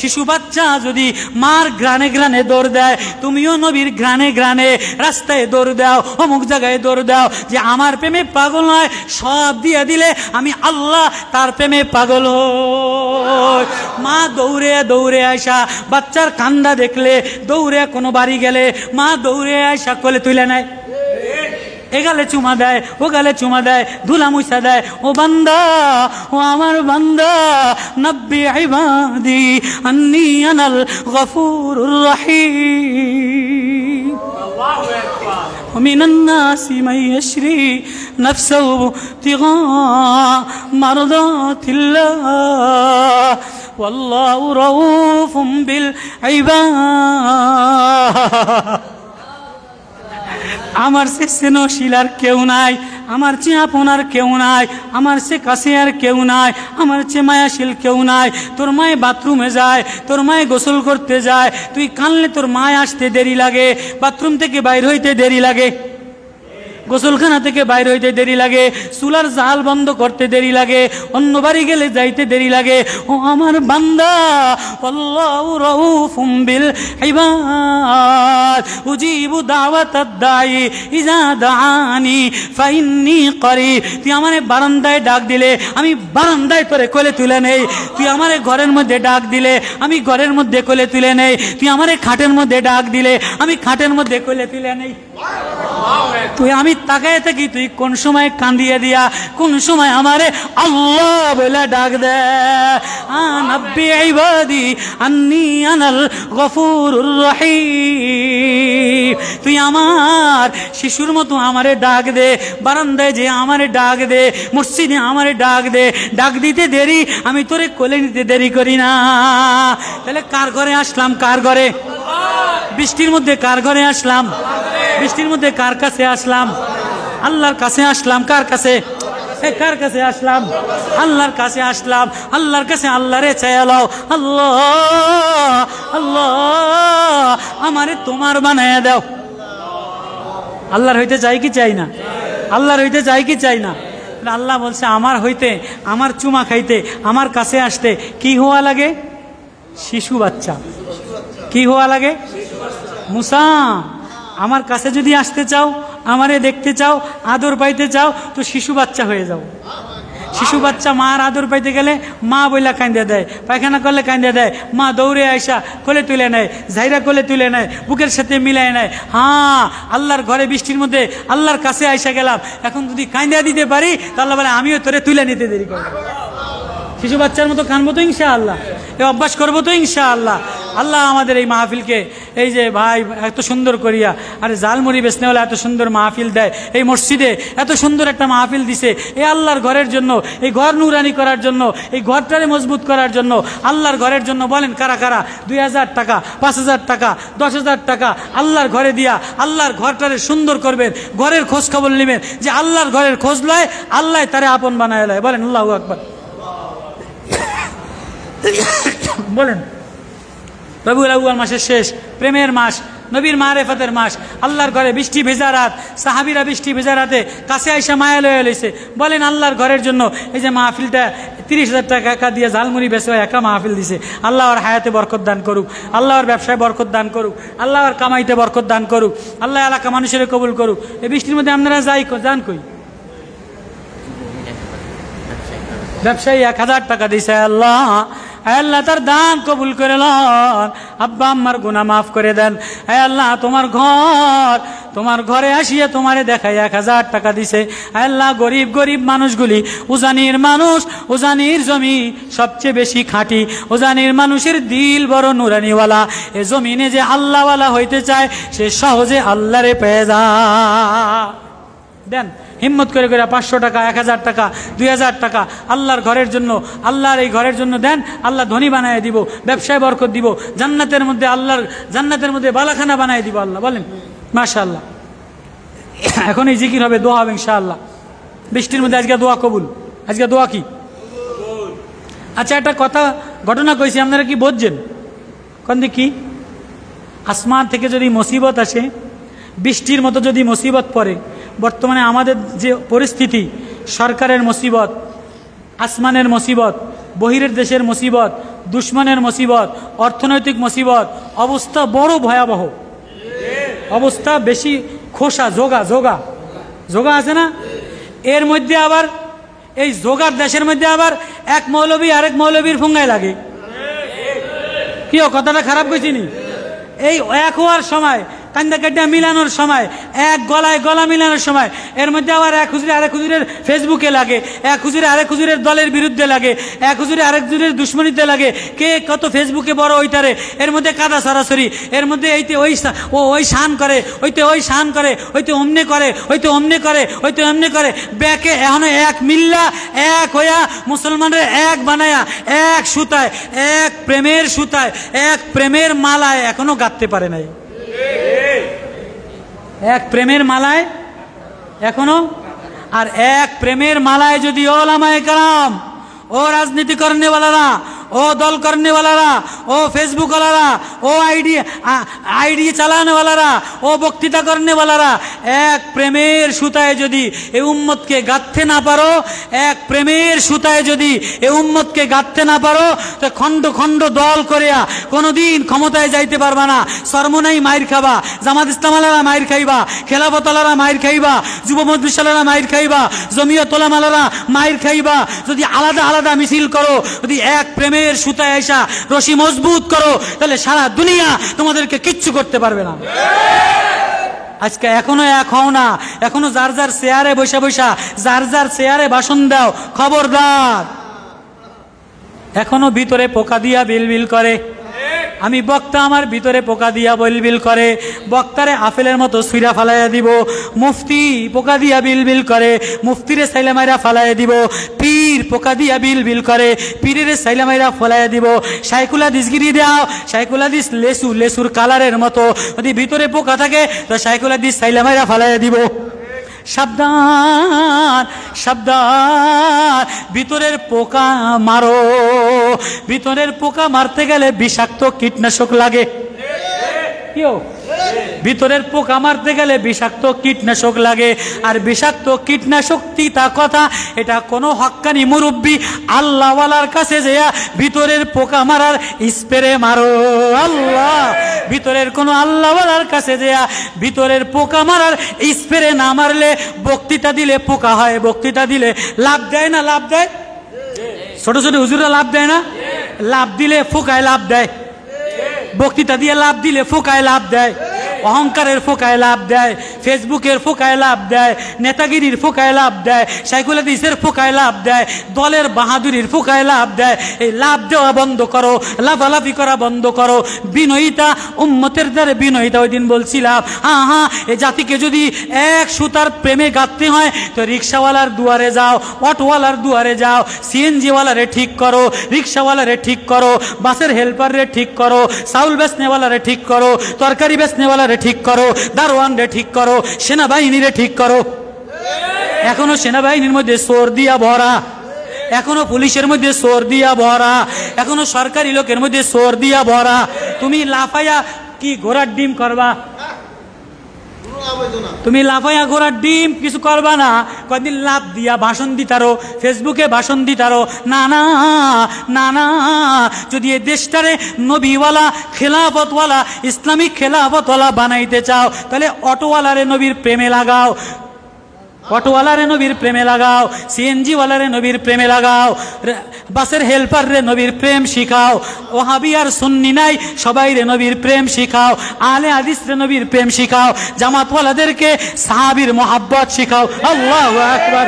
শিশু বাচ্চা যদি মার গ্রানে গ্রানে দৌড় দেয়, তুমিও নবীর গ্রানে গ্রানে রাস্তায় দৌড় দাও, অমুক জায়গায় দৌড় দাও। যে আমার প্রেমে পাগল হয়, সব দিয়ে দিলে আমি আল্লাহ তার প্রেমে পাগল হই। মা দৌড়ে দৌড়ে আয়সা বাচ্চার কান্দা দেখলে, দৌড়ে কোনো বাড়ি গেলে মা দৌড়ে আয়সা কোলে তুলে নেয়, এ গালে চুমা দেয়, ও গালে চুমা দেয়, ধুলা মুছা দেয়। ও বান্দা, ও আমার বান্দা, নব্বি ইবাদি আন্নী আনাল গফুরুর রহিম। ومن الناس من يشري نفسه ابتغاء مرضات الله والله رؤوف بالعباد। আমার সে স্নেহশীল আর কেউ নাই, আমার চেয়ে আপন আর কেউ নাই, আমার চেয়ে কাছে আর কেউ নাই, আমার চেয়ে মায়াশীল কেউ নাই। তোর মায়ে বাথরুমে যায়, তোর মায়ে গোসল করতে যায়, তুই কানলে তোর মায় আসতে দেরি লাগে, বাথরুম থেকে বাইর হইতে দেরি লাগে, গোসলখানা থেকে বাইর হইতে দেরি লাগে, চুলার জাল বন্ধ করতে দেরি লাগে, অন্য বাড়ি গেলে যাইতে দেরি লাগে। ও আমার বান্দা, আল্লাহু রাউফুম বিল ইবাদ, উজিবু দাওয়াতাদ দাঈ ইযা দাআনি ফাইন্নী করিব। তুই আমারে বারান্দায় ডাক দিলে আমি বারান্দায় তোরে কোলে তুলে নেই, তুই আমারে ঘরের মধ্যে ডাক দিলে আমি ঘরের মধ্যে কোলে তুলে নেই, তুই আমারে খাটের মধ্যে ডাক দিলে আমি খাটের মধ্যে কোলে তুলে নেই। তুই আমি তাকায় থাকি, তুই কোন সময় কান্দিয়ে দিয়া কোন সময় আমারে আল্লাহ বলে ডাক দে। আনাব্বি ইবাদি আন্নী আনাল গফুরুর রহিম। তুই আমার শিশুর মতো আমারে ডাক দে, বারান্দায় যে আমারে ডাক দে, মসজিদে আমারে ডাক দে, ডাক দিতে দেরি আমি তোরে কোলে নিতে দেরি করি না। তাহলে কার ঘরে আসলাম? কার ঘরে? বৃষ্টির মধ্যে কার ঘরে আসলাম? বৃষ্টির মধ্যে কার কাছে আসলাম? আল্লাহর কাছে আসলাম। কার কাছে? কার কাছে আসলাম? আল্লাহর কাছে আসলাম। আল্লাহর কাছে আল্লাহরে চাইলাও, আল্লাহ আল্লাহ আমারে তোমার বানায় দাও। আল্লাহর হইতে চাই কি চাই না? আল্লাহর হইতে চাই কি চাই না? আল্লাহ বলছে আমার হইতে, আমার চুমা খাইতে, আমার কাছে আসতে কি হওয়া লাগে? শিশু বাচ্চা। কি হওয়া লাগে? মুসা, আমার কাছে যদি আসতে চাও, আমারে দেখতে চাও, আদর পাইতে চাও, তো শিশু বাচ্চা হয়ে যাও। শিশু বাচ্চা মার আদর পাইতে গেলে মা বইলা কান্দে দেয়, পায়খানা করলে কান্দে দেয়, মা দৌড়ে আইসা কোলে তুলে নেয়, ঝাইরা কোলে তুলে নেয়, বুকের সাথে মিলাই নেয়। হ্যাঁ, আল্লাহর ঘরে বৃষ্টির মধ্যে আল্লাহর কাছে আইসা গেলাম, এখন যদি কান্দা দিতে পারি তাহলে বলে আমিও তোরে তুলে নিতে দেরি করব। শিশু বাচ্চার মতো কানবো তো ইনশাআল্লাহ, এই অভ্যাস করবো তো ইনশাআল্লাহ। আল্লাহ আমাদের এই মাহফিলকে, এই যে ভাই এত সুন্দর করিয়া, আরে জালমুড়ি বেচনে হলে এত সুন্দর মাহফিল দেয়, এই মসজিদে এত সুন্দর একটা মাহফিল দিছে, এই আল্লাহর ঘরের জন্য, এই ঘর নুরানি করার জন্য, এই ঘরটারে মজবুত করার জন্য, আল্লাহর ঘরের জন্য। বলেন কারা কারা 2000 টাকা, 5000 টাকা, 10,000 টাকা আল্লাহর ঘরে দিয়া আল্লাহর ঘরটারে সুন্দর করবেন, ঘরের খোঁজ খবর নেবেন, যে আল্লাহর ঘরের খোঁজ লয়, আল্লাহ তারে আপন বানায় লয়। বলেন আল্লাহু আকবার। বলেন রবিউল আউয়াল মাসের শেষ, প্রেমের মাস, নবীর মারেফাতের মাস, আল্লাহর ঘরে বৃষ্টি ভেজা রাত, সাহাবীরা বৃষ্টি ভেজা রাতে কাছে আইসা মায়া লয়ে লইছে। বলেন আল্লাহর ঘরের জন্য এই যে মাহফিলটা 30,000 টাকা দিয়ে ঝালমুড়ি বেচে একা মাহফিল দিছে। আল্লাহর হায়াতে বরকত দান করুক, আল্লাহর ব্যবসায় বরকত দান করুক, আল্লাহর কামাইতে বরকত দান করুক, আল্লাহ এলাকা মানুষের কবুল করুক। এই বৃষ্টির মধ্যে আপনারা যান কই? ব্যবসায়ী 1000 টাকা দিছে। আল্লাহ আল্লাহ তার দান কবুল করে লন, আব্বা আম্মার গুনাহ মাফ করে দেন। আল্লাহ তোমার ঘরে আসিয়া তোমারে দেখাই 1000 টাকা দিছে। আল্লাহ গরিব গরিব মানুষগুলি, উজানির মানুষ, উজানির জমি সবচেয়ে বেশি খাঁটি, উজানির মানুষের দিল বড় নুরানিওয়ালা। এ জমিনে যে আল্লাহওয়ালা হইতে চায় সে সহজে আল্লাহরে পেয়ে যায়। দেন হিম্মত করে 500 টাকা, 1000 টাকা, 2000 টাকা আল্লাহর ঘরের জন্য, আল্লাহর এই ঘরের জন্য দেন। আল্লাহ ধনী বানায় দিব, ব্যবসায় বরকত দিব, জান্নাতের মধ্যে আল্লাহর জান্নাতের মধ্যে বালাখানা বানায় দিব। আল্লাহ বলেন মাশাআল্লাহ। এখন এই জিকির হবে, দোয়া হবে ইনশাআল্লাহ। বৃষ্টির মধ্যে আজকে দোয়া কবুল। আজকে দোয়া কি? আচ্ছা, একটা ঘটনা কইছি, আপনারা কি বুঝছেন? কোন দিক কি? আসমান থেকে যদি মুসিবত আসে, বৃষ্টির মতো যদি মুসিবত পড়ে, বর্তমানে আমাদের যে পরিস্থিতি, সরকারের মুসিবত, আসমানের মুসিবত, বহিরের দেশের মুসিবত, দুশ্মনের মুসিবত, অর্থনৈতিক মুসিবত, অবস্থা বড় ভয়াবহ অবস্থা। বেশি খোসা যোগা আছে না, এর মধ্যে আবার এই যোগার দেশের মধ্যে আবার এক মৌলবী আরেক মৌলবীর ফুঙ্গায় লাগে। কি কথাটা খারাপ কইছি নি? এই এক হওয়ার সময়, কান্দা কাটিয়া মিলানোর সময়, এক গলায় গলা মিলানোর সময়, এর মধ্যে আবার এক হুজুরে আরেক হুজুরের ফেসবুকে লাগে, এক হুজুরে আরেক হুজুরের দলের বিরুদ্ধে লাগে, এক হুজুরে আরেক হুজুরের দুশ্মনীতে লাগে, কে কত ফেসবুকে বড় ওইটারে, এর মধ্যে কাদা সরাসরি, এর মধ্যে এইতে ওই শান করে, ওইতে ওই শান করে, ওইতে অমনে করে, ওইতে অমনে করে, ওইতে অমনে করে, ব্যাকে এখনো এক মিল্লা, এক হইয়া মুসলমানদের এক বানায়া, এক সুতায়, এক প্রেমের সুতায়, এক প্রেমের মালায় এখনো গাঁথতে পারে নাই। এক প্রেমের মালায় এখনো আর এক প্রেমের মালায় যদি ওলামায়ে কেরাম, ও রাজনীতি করনেওয়ালারা, ও দল করনেওয়ালারা, ও ফেসবুক ওয়ালারা, ও আইডি চালানোওয়ালারা, ও বক্তৃতা করনেওয়ালারা এক প্রেমের সুতায় যদি এই উম্মতকে গাঁথতে না পারো, এক প্রেমের সুতায় যদি এই উম্মতকে গাঁথতে না পারো, তো খণ্ড খণ্ড দল করিয়া কোনোদিন ক্ষমতায় যাইতে পারবা না। সরমনাই মাইর খাবা, জামাত ইসলামালারা মাইর খাইবা, খেলাফতওয়ালারা মাইর খাইবা, যুব মজলিসালারা মাইর খাইবা, জমিয়ত ওলামালারা মাইর খাইবা। যদি আলাদা আলাদা মিছিল করো, যদি এক প্রেমের সুতায় আইসা রশি মজবুত করো, তাহলে সারা দুনিয়া তোমাদেরকে কিচ্ছু করতে পারবে না। আজকে এখনো এক হও না, এখনো যার যার চেয়ারে বসা বসা যার যার চেয়ারে ভাষণ দাও, খবরদার। এখনো ভিতরে পোকা দিয়া বিলবিল করে। আমি বক্তা, আমার ভিতরে পোকা দিয়া বিলবিল করে, বক্তারে আপেলের মতো সুইরা ফালাইয়া দিব। মুফতি পোকা দিয়া বিলবিল করে, মুফতিরে সাইলামাইরা ফালাইয়া দিব। পীর পোকা দিয়া বিলবিল করে, পীরের সাইলামাইরা ফলাইয়া দিব। শাইখুল হাদিস গিরি দাও, শাইখুল হাদিস লেসুর কালারের মতো যদি ভিতরে পোকা থাকে, তো শাইখুল হাদিস সাইলামাইরা ফালাইয়া দিব। সাবধান সাবধান, ভিতরের পোকা মারো। ভিতরের পোকা মারতে গেলে বিষাক্ত কীটনাশক লাগে। ভিতরের পোকা মারতে গেলে বিষাক্ত কীটনাশক লাগে। আর বিষাক্ত কীটনাশক তিতা কথা, এটা কোনো হক্কানি মুরব্বী আল্লাহওয়ালার কাছে যেয়া ভিতরের পোকা মারার স্প্রে মারো। আল্লাহ, ভিতরের কোনো আল্লাহওয়ালার কাছে যেয়া ভিতরের পোকা মারার স্প্রে না মারলে বক্তৃতা দিলে পোকা হয়, বক্তৃতা দিলে লাভ দেয় না? লাভ দেয়। ছোট ছোট হুজুররা লাভ দেয় না? লাভ দিলে ফোকায় লাভ দেয়, বক্তৃতা দিয়ে লাভ দিলে ফোকায় লাভ দেয়, অহংকারের ফোকায় লাভ দেয়, ফেসবুকের ফোকায় লাভ দেয়, নেতাগিরির ফোকায় লাভ দেয়, শাইখুল হাদিসের ফোকায় লাভ দেয়, দলের বাহাদুরির ফোকায় লাভ দেয়। এই লাভ দেওয়া বন্ধ করো, লাফালাফি করা বন্ধ করো। বিনয়িতা, উম্মতের দ্বারা বিনয়িতা। ওই দিন বলছিলাম, এই জাতিকে যদি এক সুতার প্রেমে গাঁথতে হয়, তো রিক্সাওয়ালার দুয়ারে যাও, অটোওয়ালার দুয়ারে যাও, সিএনজিওয়ালারে ঠিক করো, রিক্সাওয়ালারে ঠিক করো, বাসের হেল্পারে ঠিক করো, চাউল বেচনেওয়ালারে ঠিক করো, তরকারি বেচনেওয়ালারে ঠিক করো, দারোয়ান রে ঠিক করো, সেনাবাহিনীরে ঠিক করো। এখনো সেনাবাহিনীর মধ্যে চোর দিয়া ভরা, এখনো পুলিশের মধ্যে চোর দিয়া ভরা, এখনো সরকারি লোকের মধ্যে চোর দিয়া ভরা। তুমি লাফাইয়া কি ঘোড়ার ডিম করবা? তুমি লাফাইয়া ঘোড়ার ডিম কিছু করবা না। কদিন লাভ দিয়া ভাষণ দিতারো, ফেসবুকে ভাষণ দিতারো। না না না না, যদি এই দেশটারে নবীওয়ালা, খেলাফতওয়ালা, ইসলামিক খেলাফতওয়ালা বানাইতে চাও, তাহলে অটোওয়ালারে নবীর প্রেমে লাগাও, অটোওয়ালারে নবীর প্রেমে লাগাও, সিএনজিওয়ালারে নবীর প্রেমে লাগাও, বাসের হেল্পার রে নবীর প্রেম শিখাও। ওহাবি আর সুন্নি নাই, সবাই রে নবীর প্রেম শিখাও। আলে হাদিস রে নবীর প্রেম শিখাও। জামাতওয়ালাদেরকে সাহাবীর মোহাব্বত শিখাও। আল্লাহু আকবার।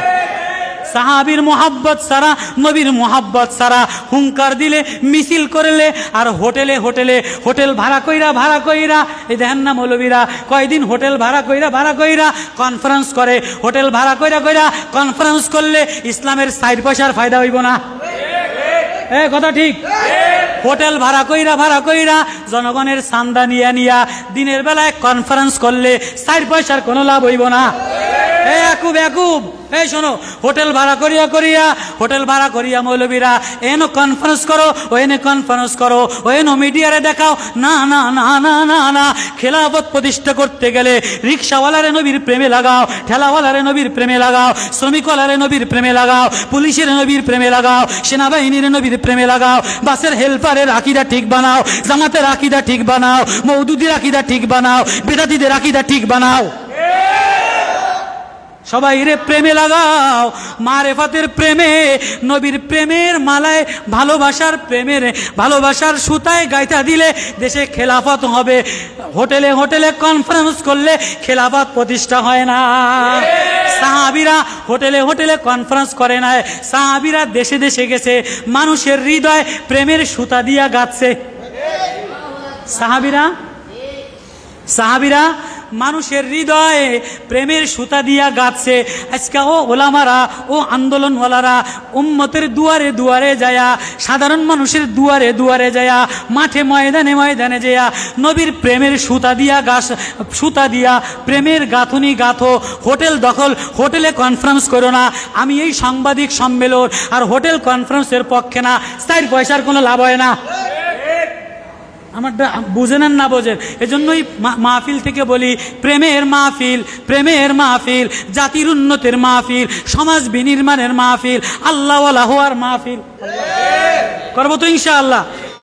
সাহাবীর মোহাব্বত সারা, নবীর মোহাব্বত সারা হুঙ্কার দিলে, মিছিল করলে, আর হোটেলে হোটেলে হোটেল ভাড়া কইরা এই দেখেন না মৌলবীরা কয়দিন হোটেল ভাড়া কইরা কনফারেন্স করে। হোটেল ভাড়া কইরা কনফারেন্স করলে ইসলামের 4 পয়সার ফায়দা হইব না? কথা ঠিক। হোটেল ভাড়া কইরা জনগণের চান্দা নিয়া দিনের বেলায় কনফারেন্স করলে 4 পয়সার কোনো লাভ হইব না। একুব এই শোনো, হোটেল ভাড়া করিয়া মৌলবীরা এনো কনফারেন্স করো, ওয়েনে কনফারেন্স করো, ওয়েনো মিডিয়ারে দেখাও। না না না না না না, খেলাফত প্রতিষ্ঠা করতে গেলে রিক্সাওয়ালারে নবীর প্রেমে লাগাও, ঠেলাওয়ালারে নবীর প্রেমে লাগাও, শ্রমিকওয়ালারে নবীর প্রেমে লাগাও, পুলিশের নবীর প্রেমে লাগাও, সেনাবাহিনীর নবীর প্রেমে লাগাও, বাসের হেল্পারের আকীদা ঠিক বানাও, জামাতের আকীদা ঠিক বানাও, মওদুদির আকীদা ঠিক বানাও, বেদাতীদের আকীদা ঠিক বানাও। সবাই রে প্রেমে লাগাও, মারেফাতের প্রেমে, নবীর প্রেমের মালায়, ভালোবাসার সুতায় গাইতা দিলে দেশে খেলাফত হবে। হোটেলে হোটেলে কনফারেন্স করলে খেলাফত প্রতিষ্ঠা হয় না। সাহাবীরা হোটেলে হোটেলে কনফারেন্স করে নাই, সাহাবীরা দেশে দেশে গেছে, মানুষের হৃদয় প্রেমের সুতা দিয়া গাঁথছে। সাহাবীরা মানুষের হৃদয়ে প্রেমের সুতা দিয়া গাঁথছে। আজকে ও ওলামারা, ও আন্দোলনওয়ালারা উম্মতের দুয়ারে দুয়ারে যায়া, সাধারণ মানুষের দুয়ারে দুয়ারে যায়া, মাঠে ময়দানে ময়দানে যায়া নবীর প্রেমের সুতা দিয়া সুতা দিয়া প্রেমের গাঁথুনি গাঁথো। হোটেল দখল, হোটেলে কনফারেন্স করো না। আমি এই সাংবাদিক সম্মেলন আর হোটেল কনফারেন্সের পক্ষে না, 4 পয়সার কোনো লাভ হয় না। আমারটা বুঝেন না বোঝেন, এজন্যই মাহফিল থেকে বলি প্রেমের মাহফিল, প্রেমের মাহফিল, জাতির উন্নতির মাহফিল, সমাজ বিনির্মাণের মাহফিল, আল্লাহ ওয়ালা হওয়ার মাহফিল করবো তো ইনশাআল্লাহ।